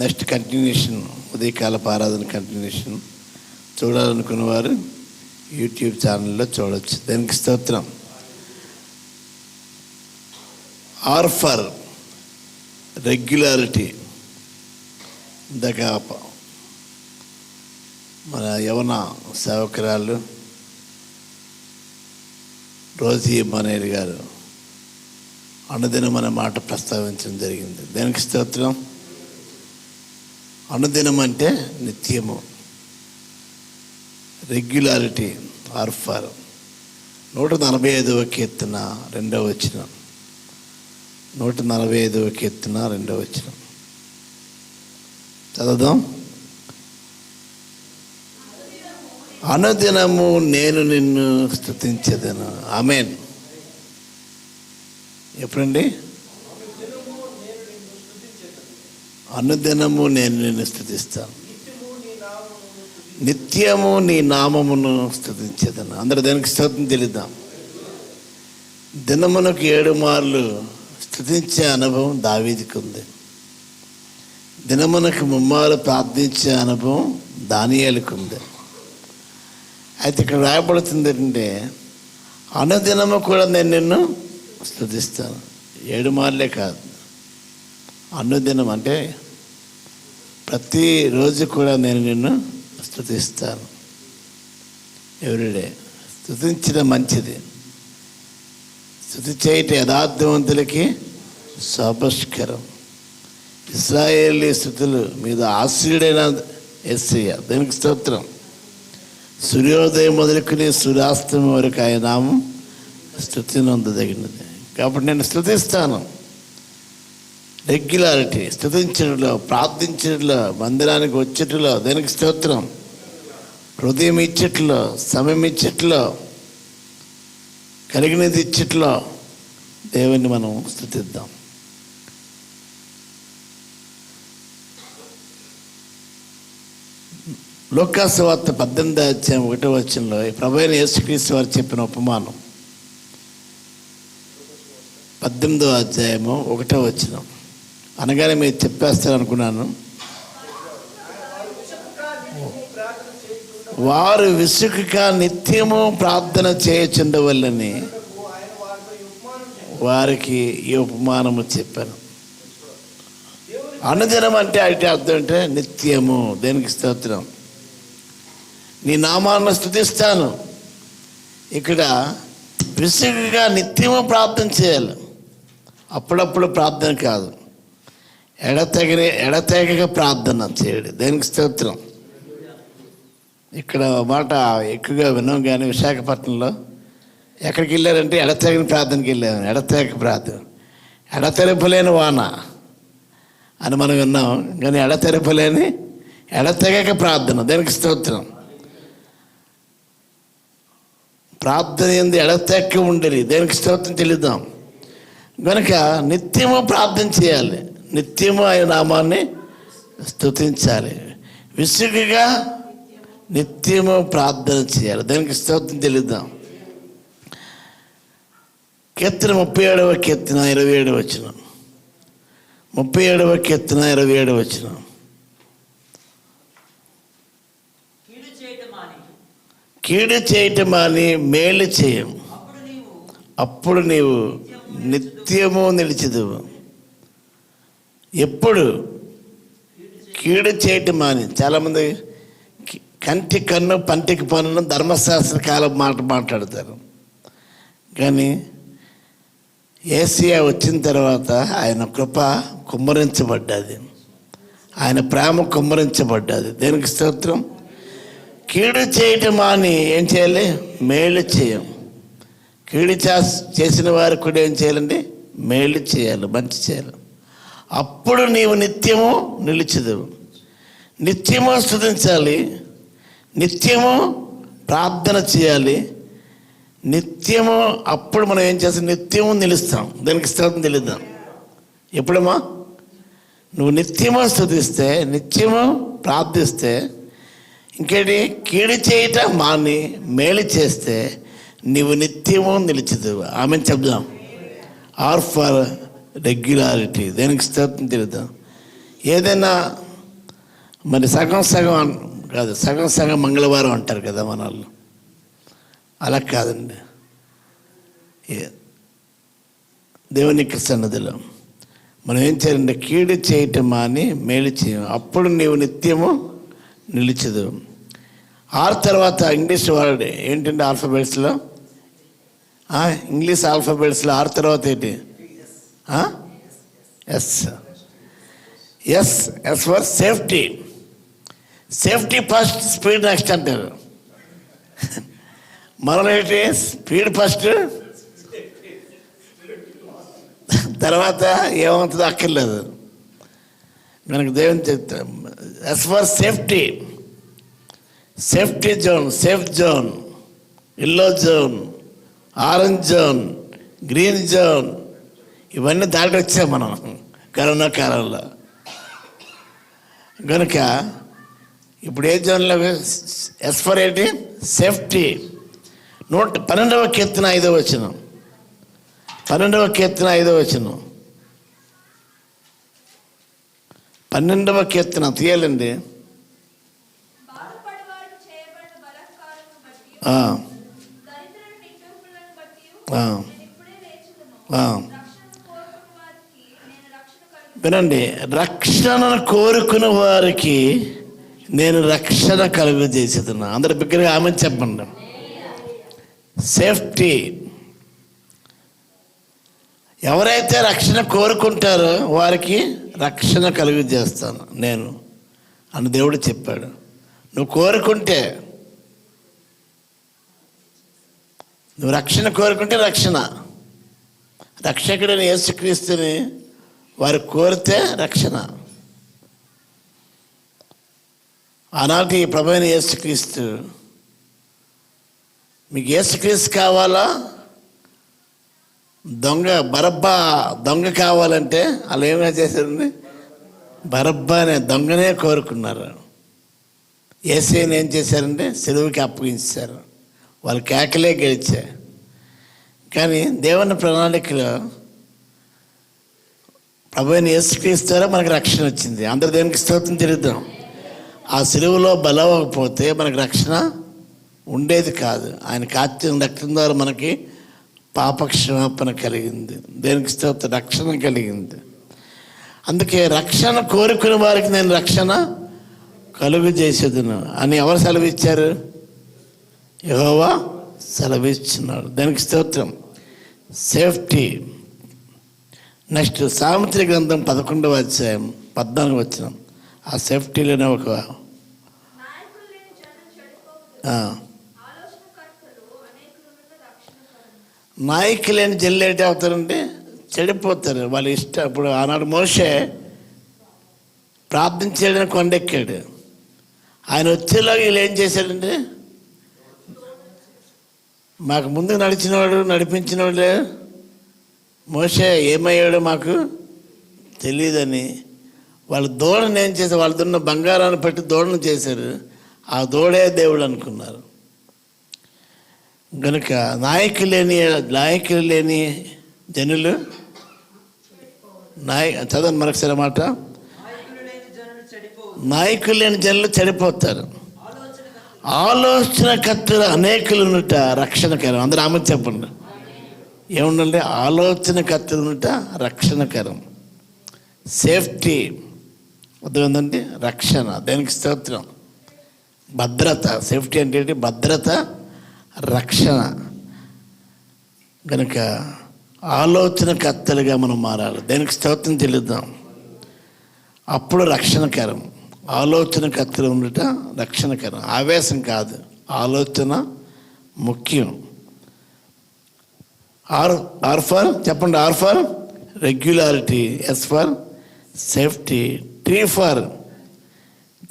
నెక్స్ట్ కంటిన్యూషన్, ఉదయకాలపు ఆరాధన కంటిన్యూషన్ చూడాలనుకున్న వారు యూట్యూబ్ ఛానల్లో చూడవచ్చు. దానికి స్తోత్రం. R for regularity. ఇందాక మన యవన సేవకురాలు రోజీ మనేరి గారు అనుదినం అనే మాట ప్రస్తావించడం జరిగింది. దానికి స్తోత్రం. అనుదినం అంటే నిత్యము. రెగ్యులారిటీ ఆర్ ఫర్ 145వ కీర్తన 2వ వచనం. 145వ కీర్తన 2వ వచనం చదువుదాం. అనుదినము నేను నిన్ను స్తుతించెదను. ఆమేన్. ఎప్పుడండి? అనుదినము నేను నిన్ను స్తుతిస్తాను, నిత్యము నీ నామమును స్తుతించేదను. అందరూ దానికి స్తోత్రం చెల్లిద్దాం. దినమునకు 7 మార్లు స్తుతించే అనుభవం దావీదుకు ఉంది. దినమునకు 3 మార్లు ప్రార్థించే అనుభవం దానియేలుకు ఉంది. అయితే ఇక్కడ రాయబడుతుంది ఏంటంటే అనుదినము కూడా నేను నిన్ను స్తుతిస్తాను. 7 మార్లే కాదు, అనుదినం అంటే ప్రతిరోజు కూడా నేను నిన్ను స్తుతిస్తాను. ఎవ్రీడే స్తుతించడం మంచిది. స్తుతి చేయటం యథార్థవంతులకి శోభస్కరం. ఇశ్రాయేలీ స్తుతులు మీద ఆశ్రయుడైన యేసయ్య. దానికి స్తోత్రం. సూర్యోదయం మొదలుకుని సూర్యాస్తమయం వరకు ఆయన నామం స్తుతి నొందదగినది. కాబట్టి నేను స్తుతిస్తాను. రెగ్యులారిటీ, స్తుతించడంలో, ప్రార్థించడంలో, మందిరానికి వచ్చేట్లో దానికి స్తోత్రం. హృదయం ఇచ్చట్లో, సమయం ఇచ్చట్లో, కలిగినది ఇచ్చట్లో దేవుని మనం స్తుతిద్దాం. లూకాసు వార్త 18వ అధ్యాయం 1వ వచనంలో ప్రభువైన యేసుక్రీస్తు వారు చెప్పిన ఉపమానం. 18వ అధ్యాయము 1వ వచనం అనగానే మీరు చెప్పేస్తారనుకున్నాను. వారు విసుకక నిత్యము ప్రార్థన చేయుచుండవల్లని వారికి ఈ ఉపమానము చెప్పాను. అనుదినం అంటే అర్థం అంటే నిత్యము. దేనికి స్తోత్రం. నీ నామాన్ని స్తుతిస్తాను. ఇక్కడ విసుకగా నిత్యము ప్రార్థన చేయాలి. అప్పుడప్పుడు ప్రార్థన కాదు, ఎడతెగక ప్రార్థన చేయడు. దేనికి స్తోత్రం. ఇక్కడ మాట ఎక్కువగా విన్నాం, కానీ విశాఖపట్నంలో ఎక్కడికి వెళ్ళారంటే ఎడతెగని ప్రార్థనకి వెళ్ళాము. ఎడతెగక ప్రార్థన, ఎడతెరపలేని వాన అని మనం విన్నాం, కానీ ఎడతెగక ప్రార్థన. దేనికి స్తోత్రం. ప్రార్థన ఏంది? ఎడతెక్క ఉండేది. దేనికి స్తోత్రం చెల్లిద్దాం. కనుక నిత్యము ప్రార్థన చేయాలి. నిత్యము ఆయన నామాన్ని స్తుతించాలి. విసుగుగా నిత్యము ప్రార్థన చేయాలి. దానికి స్తోత్రం చెల్లిద్దాం. కీర్తన 37వ కీర్తన 27వ వచనం. 37వ కీర్తన 27వ వచనం. కీడు చేయటం అని మేలు చేయం, అప్పుడు నీవు నిత్యము నిలిచెదవు. ఎప్పుడు కీడు చేయటం అని, చాలామంది కంటి కన్ను పంటికి పన్ను ధర్మశాస్త్ర కాలం మాట్లాడతారు. కానీ యేసయ్య వచ్చిన తర్వాత ఆయన కృప కుమ్మరించబడ్డది, ఆయన ప్రేమ కుమ్మరించబడ్డది. దేనికి స్తోత్రం. కీడు చేయటం అని ఏం చేయాలి? మేలు చేయం. కీడు చేసిన వారికి కూడా ఏం చేయాలండి? మేలు చేయాలి, మంచి చేయాలి. అప్పుడు నీవు నిత్యము నిలిచెదవు. నిత్యము స్తుతించాలి, నిత్యము ప్రార్థన చేయాలి, నిత్యము. అప్పుడు మనం ఏం చేస్తాం? నిత్యము నిలుస్తాం. దానికి స్తోత్రం తెలుద్దాం. ఎప్పుడమ్మా? నువ్వు నిత్యము స్తుతిస్తే, నిత్యము ప్రార్థిస్తే, ఇంకేంటి? కీడు చేయటం మాని మేలు చేస్తే నీవు నిత్యము నిలిచెదవు. ఆమెను చెప్దాం. R for regularity. దానికి స్తోత్రం తెలుద్దాం. ఏదైనా మరి సగం సగం కాదు, సగం సగం మంగళవారం అంటారు కదా మన వాళ్ళు. అలా కాదండి. దేవునికి సన్నదిలో మనం ఏం చేయాలంటే కీడు చేయటం మాని మేలు చేయం, అప్పుడు నీవు నిత్యము నిలిచదు. ఆర్ తర్వాత ఇంగ్లీష్ వర్డ్ ఏంటంటే ఆల్ఫాబెట్స్లో, ఇంగ్లీష్ ఆల్ఫాబెట్స్లో ఆర్ తర్వాత ఏంటి? S. S. S for safety. Safety first, speed next అంటారు. మనలో ఏంటి? స్పీడ్ ఫస్ట్, తర్వాత ఏమవుతుందో అక్కర్లేదు. మనకు దేవుని చెప్తాం. S for safety. Safety zone, safe zone, yellow zone, orange zone, green zone, ఇవన్నీ దాటి వచ్చాం మనం కరోనా కాలంలో. కనుక ఇప్పుడు ఏ జోన్లో? ఎస్ ఫర్ ఏంటి? సేఫ్టీ. 12వ కీర్తన 5వ వచనం. 12వ కీర్తన 5వ వచనం. 12వ కీర్తన తీయాలండి. వినండి. రక్షణను కోరుకున్న వారికి నేను రక్షణ కలుగజేసేదన్నా. అందరి బిగ్గరగా ఆమె చెప్పండి. సేఫ్టీ. ఎవరైతే రక్షణ కోరుకుంటారో వారికి రక్షణ కలుగజేస్తాను నేను అని దేవుడు చెప్పాడు. నువ్వు కోరుకుంటే, నువ్వు రక్షణ కోరుకుంటే రక్షణ. రక్షకుడైన యేసుక్రీస్తుని వారు కోరితే రక్షణ. ఆనాటి ప్రభువైన యేసుక్రీస్తు, మీకు యేసుక్రీస్తు కావాలా? బరబ్బా దొంగ కావాలంటే వాళ్ళు ఏమైనా చేశారండి? బరబ్బా అనే దొంగనే కోరుకున్నారు. యేసయ్యని ఏం చేశారంటే సిలువకి అప్పగించారు. వాళ్ళు కేకలే గెలిచారు. కానీ దేవుని ప్రణాళికలో ప్రభువైన యేసుక్రీస్తు ద్వారా మనకు రక్షణ వచ్చింది. అందరు దేవునికి స్తోత్రం చెల్లిద్దాం. ఆ సిలువలో బలవకపోతే మనకు రక్షణ ఉండేది కాదు. ఆయన కార్తీక రక్తం ద్వారా మనకి పాపక్షమాపణ కలిగింది. దేనికి స్తోత్రం, రక్షణ కలిగింది. అందుకే రక్షణ కోరుకునే వారికి నేను రక్షణ కలుగు చేసేదును అని ఎవరు సెలవిచ్చారు? యెహోవా సెలవిస్తున్నాడు. దానికి స్తోత్రం. సేఫ్టీ. నెక్స్ట్ సామెతల గ్రంథం 11వ అధ్యాయం 14వ వచనం. ఆ సేఫ్టీలోనే ఒక నాయకులు లేని జల్లేటి అవుతారంటే చెడిపోతారు. వాళ్ళు ఇష్టం. ఇప్పుడు ఆనాడు మోషే ప్రార్థించేయడానికి కొండెక్కాడు. ఆయన వచ్చేలా వీళ్ళు ఏం చేశాడంటే, మాకు ముందు నడిచినవాడు నడిపించినవాడు మోషే ఏమయ్యాడో మాకు తెలియదని వాళ్ళు దూడని ఏం చేశారు, వాళ్ళ దున్న బంగారాన్ని పెట్టి దూడను చేశారు. ఆ దూడే దేవుడు అనుకున్నారు. కనుక నాయకులు లేని జనులు చదవండి మరొకసారి మాట. నాయకులు లేని జనులు చెడిపోతారు. ఆలోచన కర్తలు అనేకులు ఉన్నట రక్షణకరం. అందరూ ఆమె చెప్పండి. ఏముండండి? ఆలోచన కర్తలు ఉన్నట రక్షణకరం. సేఫ్టీ అర్థమైందండి. రక్షణ, దేనికి స్తోత్రం. భద్రత. సేఫ్టీ అంటే ఏంటి? భద్రత, రక్షణ. కనుక ఆలోచన కర్తలుగా మనం మారాలి. దేనికి స్తోత్రం చెల్లిద్దాం. అప్పుడు రక్షణకరం. ఆలోచన కర్తలు ఉండట రక్షణకరం. ఆవేశం కాదు, ఆలోచన ముఖ్యం. ఆర్ ఫర్ చెప్పండి. R for regularity, S for safety, T for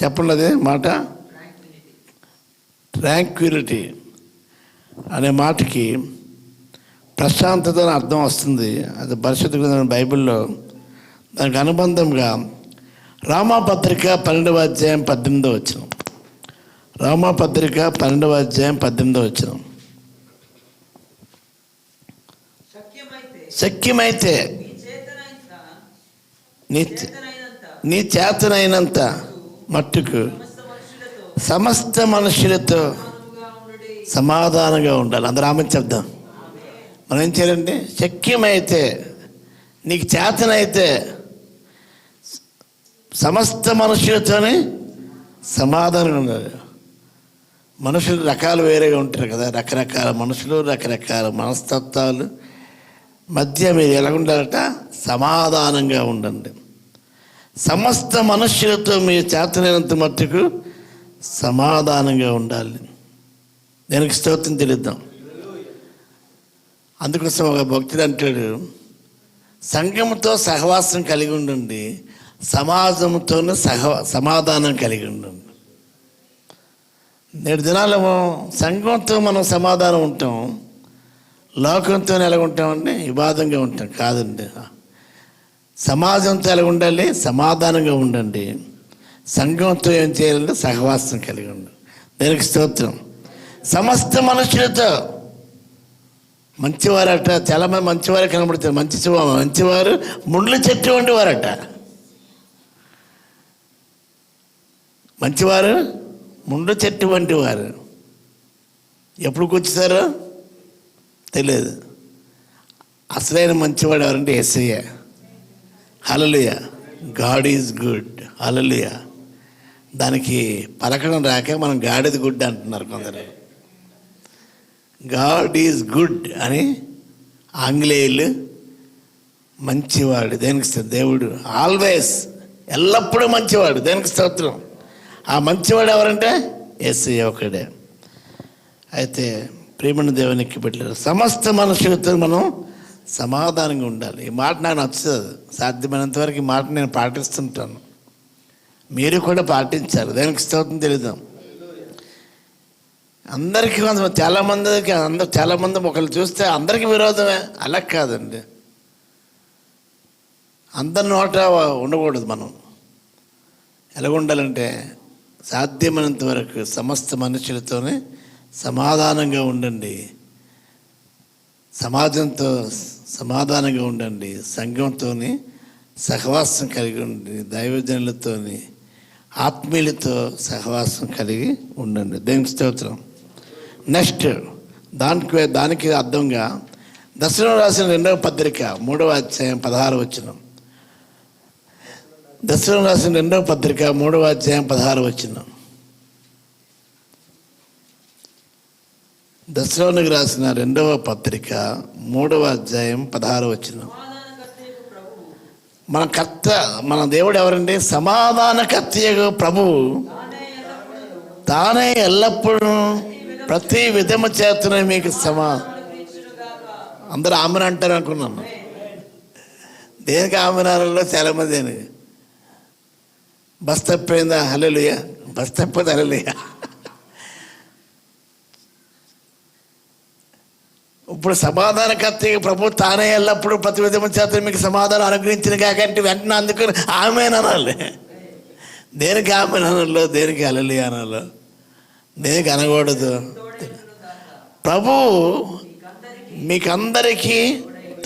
చెప్పండి అదే మాట ట్రాంక్విలిటీ అనే మాటకి ప్రశాంతత అని అర్థం వస్తుంది. అది పరిశుద్ధ గ్రంథం బైబిల్లో. దానికి అనుబంధంగా రామాపత్రిక 12వ అధ్యాయం 18వ వచనం. రామాపత్రిక 12వ అధ్యాయం 18వ వచనం. శక్యమైతే నీ చేతనైనంత మట్టుకు సమస్త మనుషులతో సమాధానంగా ఉండాలి. అందరూ ఆమె చెప్దాం. మనం ఏం చేయాలండి? శక్యమైతే, నీకు చేతనైతే సమస్త మనుషులతోనే సమాధానంగా ఉండాలి. మనుషులు రకాలు వేరేగా ఉంటారు కదా, రకరకాల మనుషులు, రకరకాల మనస్తత్వాలు మధ్య మీరు ఎలా ఉండాలట? సమాధానంగా ఉండండి. సమస్త మనుష్యులతో మీరు చేతనైనంత మట్టుకు సమాధానంగా ఉండాలి. దానికి స్తోత్రం తెలుద్దాం. అందుకోసం ఒక భక్తుడు అంటాడు, సంఘంతో సహవాసం కలిగి ఉండండి, సమాజంతోనూ సమాధానం కలిగి ఉండండి. నేడు దినాల్లో సంఘంతో మనం సమాధానం ఉంటాం, లోకంతో ఎలా ఉంటామండి? వివాదంగా ఉంటాం. కాదండి, సమాజంతో ఎలా ఉండాలి? సమాధానంగా ఉండండి. సంఘంతో ఏం చేయాలంటే సహవాసం కలిగి ఉండండి. దానికి స్తోత్రం. సమస్త మనుషులతో మంచివారట. చాలామంది మంచివారే కనబడతారు. మంచివారు ముండ్ల చెట్టు వంటి వారట. మంచివారు ముండ్ల చెట్టు వంటి వారు. ఎప్పుడు కూర్చుతారో తెలియదు. అసలైన మంచివాడు ఎవరంటే Yesayya. Hallelujah. God is good. Hallelujah. దానికి పలకడం రాక మనం గాడ్ ఈజ్ గుడ్ అంటున్నారు కొందరు. గాడ్ ఈజ్ గుడ్ అని ఆంగ్లేయులు మంచివాడు. దేనికి దేవుడు ఆల్వేస్ ఎల్లప్పుడూ మంచివాడు. దేనికి స్తోత్రం. ఆ మంచివాడు ఎవరంటే యేసయ్య ఒకడే. అయితే ప్రేమను దేవునికి పెట్టారు. సమస్త మనుషులతో మనం సమాధానంగా ఉండాలి. ఈ మాట నాకు నచ్చుతుంది. సాధ్యమైనంత వరకు ఈ మాట నేను పాటిస్తుంటాను. మీరు కూడా పాటించారు. దానికి స్తోత్రం తెలుద్దాం. అందరికీ చాలామంది ఒకళ్ళు చూస్తే అందరికీ విరోధమే. అలా కాదండి. అందరి నోట ఉండకూడదు. మనం ఎలా ఉండాలంటే సాధ్యమైనంత వరకు సమస్త మనుషులతోనే సమాధానంగా ఉండండి, సమాజంతో సమాధానంగా ఉండండి, సంఘంతో సహవాసం కలిగి ఉండండి, దైవజనులతో ఆత్మీయులతో సహవాసం కలిగి ఉండండి. దేవునికి స్తోత్రం. నెక్స్ట్ దానికి అర్థంగా దశలోనికి రాసిన 2వ పత్రిక 3వ అధ్యాయం 16 వచనం. దశలోనికి రాసిన 2వ పత్రిక 3వ అధ్యాయం 16 వచనం. దశలోనికి రాసిన 2వ పత్రిక 3వ అధ్యాయం 16 వచనం. మన దేవుడు ఎవరండి? సమాధాన కర్తయగు ప్రభువు తానే ఎల్లప్పుడూ ప్రతి విధము చేతనే మీకు అందరూ ఆమెను అంటారు అనుకున్నాను. దేనికి ఆమెనాలలో చాలామంది దేనికి బస్ తప్పైందా? హల్లెలూయా. బస్ తప్పదు. హల్లెలూయా. ఇప్పుడు సమాధానకర్త ప్రభు తానే ఎల్లప్పుడూ ప్రతి విధము చేత మీకు సమాధానం అనుగ్రహించిన కాకంటే వెంటనే అందుకని ఆమెననాలి. దేనికి ఆమెనలో, దేనికి హల్లెలూయా అనాలో, దేనికి అనకూడదు. ప్రభు మీకందరికీ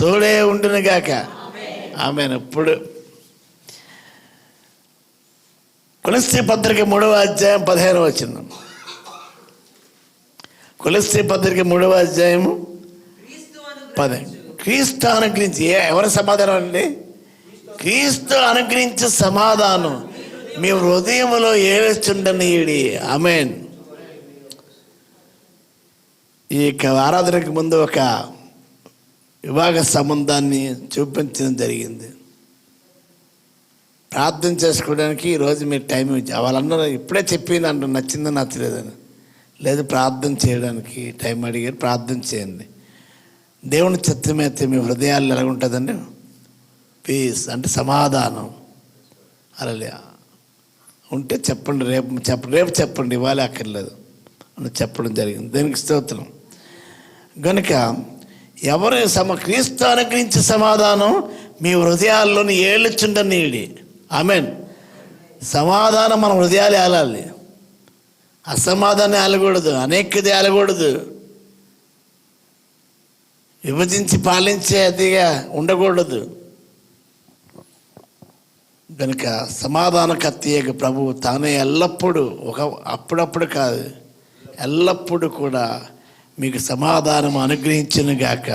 తోడే ఉండును గాక. ఆమెను. ఇప్పుడు కొలస్సీ పత్రిక 3వ అధ్యాయం 15వ వచనం. కొలస్సీ పత్రిక 3వ అధ్యాయము 10. క్రీస్తు అనుగ్రహించి ఎవరి సమాధానం అండి? క్రీస్తు అనుగ్రహించే సమాధానం మీ హృదయములో ఏలుచుండనీయుడి. ఆమేన్. ఈ ఆరాధనకు ముందు ఒక వివాహ సంబంధాన్ని చూపించడం జరిగింది. ప్రార్థన చేసుకోవడానికి ఈరోజు మీరు టైం ఇచ్చారు. వాళ్ళందరూ ఇప్పుడే చెప్పింది అంటారు, నచ్చిందో నచ్చలేదని. లేదు, ప్రార్థన చేయడానికి టైం అడిగారు. ప్రార్థన చేయండి. దేవుని చిత్తమైతే మీ హృదయాలు ఎలా ఉంటుందండి? పీస్ అంటే సమాధానం. అలా ఉంటే చెప్పండి, రేపు చెప్పండి, ఇవాళ అక్కర్లేదు అని చెప్పడం జరిగింది. దేనికి స్తోత్రం. కనుక ఎవరు క్రీస్తు అనుగ్రహించే సమాధానం మీ హృదయాల్లోని ఏలుచుండనీయుడి. ఆమేన్. సమాధానం మన హృదయాలు ఏలాలి. అసమాధానం ఏలకూడదు, అనేకది ఏలకూడదు, విభజించి పాలించే అదిగా ఉండకూడదు. కనుక సమాధానకర్త ప్రభువు తానే ఎల్లప్పుడూ, అప్పుడప్పుడు కాదు, ఎల్లప్పుడూ కూడా మీకు సమాధానం అనుగ్రహించును గాక.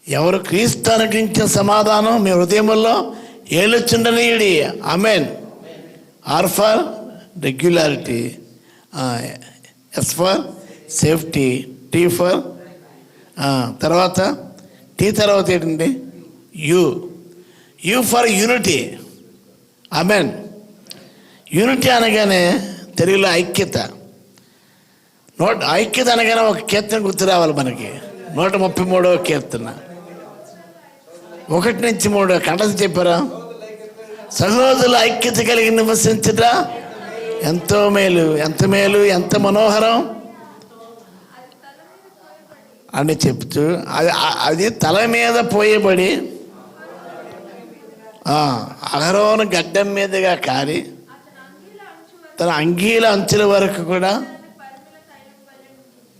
ఎవరు క్రీస్తు అనుగ్రహించిన సమాధానం మీ హృదయంలో ఏలుచుండనీయుడి. Amen. R for regularity, S for safety, T for తర్వాత టీ తర్వాత ఏంటండి? U for unity. Amen. Unity అనగానే తెలుగులో ఐక్యత. ఐక్యత అనగానే ఒక కీర్తన గుర్తు రావాలి మనకి. 133వ కీర్తన 1-3 కంటసి చెప్పారా? సహోదరుల ఐక్యత కలిగి నివసించుట ఎంతో మేలు, ఎంత మేలు, ఎంత మనోహరం అని చెప్తూ అది తల మీద పోయబడి అహరోను గడ్డం మీదుగా కారి తన అంగీల అంచుల వరకు కూడా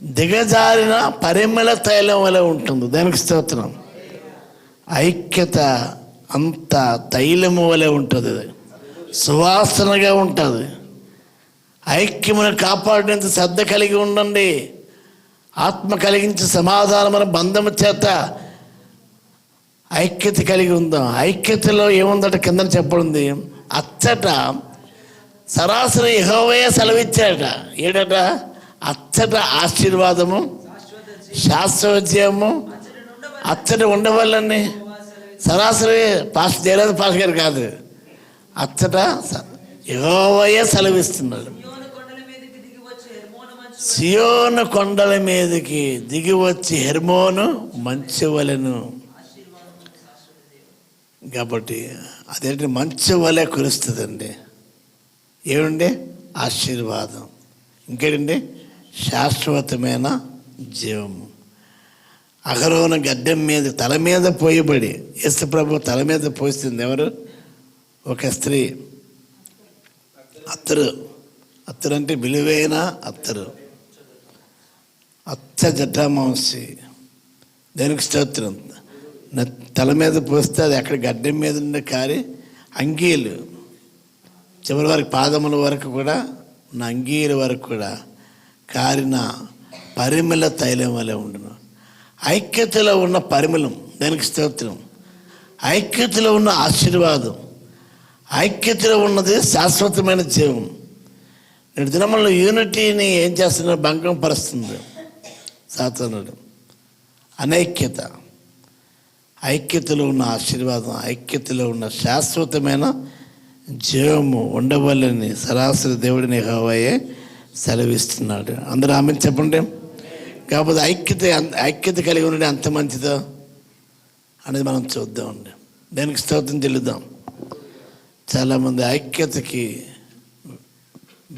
దిగజారిన పరిమళ తైలం వలె ఉంటుంది. దానికి స్తోత్రం. ఐక్యత అంత తైలము వలె ఉంటుంది, సువాసనగా ఉంటుంది. ఐక్యమును కాపాడినంత శ్రద్ధ కలిగి ఉండండి. ఆత్మ కలిగించే సమాధానమైన బంధము చేత ఐక్యత కలిగి ఉందాం. ఐక్యతలో ఏముందట కింద చెప్పడింది. అచ్చట సరాసరి యెహోవాయే సెలవిచ్చాడట. ఏడట? అచ్చట ఆశీర్వాదము, శాశ్వతము అచ్చట ఉండవాలని. సరాసరి పాస్టర్ జయరాజు పాస్టర్ గారు కాదు, అచ్చట యెహోవాయే సెలవిస్తున్నాడు. సియోను కొండల మీదకి దిగి వచ్చి హెర్మోను మంచు వలెను. కాబట్టి అదేంటి? మంచు వలె కురుస్తుందండి. ఏమండి? ఆశీర్వాదం. ఇంకేంటండి? శాశ్వతమైన జీవము. అహరోను గడ్డం మీద తల మీద పోయబడి, యేసు ప్రభు తల మీద పోస్తుంది. ఎవరు? ఒక స్త్రీ. అత్తరు అంటే విలువైన అత్తరు, అచ్చ జటామాంసి. దేనికి స్తోత్రం. తల మీద పోస్తే అది అక్కడ గడ్డం మీద ఉండే కారి అంగీలు చివరి వరకు, పాదముల వరకు కూడా, నా అంగీల వరకు కూడా కారిన పరిమళ తైలం వలె ఉండును. ఐక్యతలో ఉన్న పరిమళం. దానికి స్తోత్రం. ఐక్యతలో ఉన్న ఆశీర్వాదం, ఐక్యతలో ఉన్నది శాశ్వతమైన జీవం. నేటి దినములో యూనిటీని ఏం చేస్తున్నారు? భంగం పరుస్తుంది సాతానుడు. అనైక్యత. ఐక్యతలో ఉన్న ఆశీర్వాదం, ఐక్యతలో ఉన్న శాశ్వతమైన జీవము ఉండవల్లని సరాసరి దేవుడిని యెహోవాయే సెలవిస్తున్నాడు. అందరూ ఆమెను చెప్పండి. కాకపోతే ఐక్యత కలిగి ఉండడం ఎంత మంచిదో అనేది మనం చూద్దామండి. దానికి స్తోత్రం చెల్లుదాం. చాలామంది ఐక్యతకి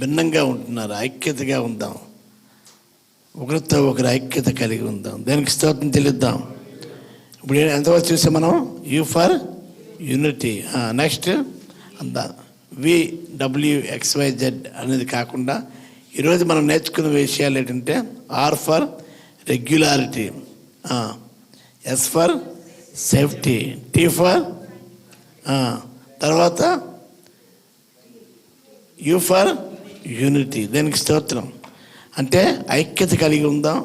భిన్నంగా ఉంటున్నారు. ఐక్యతగా ఉందాం. ఒకరితో ఒకరు ఐక్యత కలిగి ఉందాం. దేనికి స్తోత్రం చెల్లిద్దాం. ఇప్పుడు ఎంతవరకు చూసాం మనం? You for unity. నెక్స్ట్ అంతా VWXYZ అనేది కాకుండా ఈరోజు మనం నేర్చుకున్న విషయాలు ఏంటంటే R for regularity, S for safety, T for తర్వాత U ఫర్ యూనిటీ. దేనికి స్తోత్రం అంటే ఐక్యత కలిగి ఉందాం.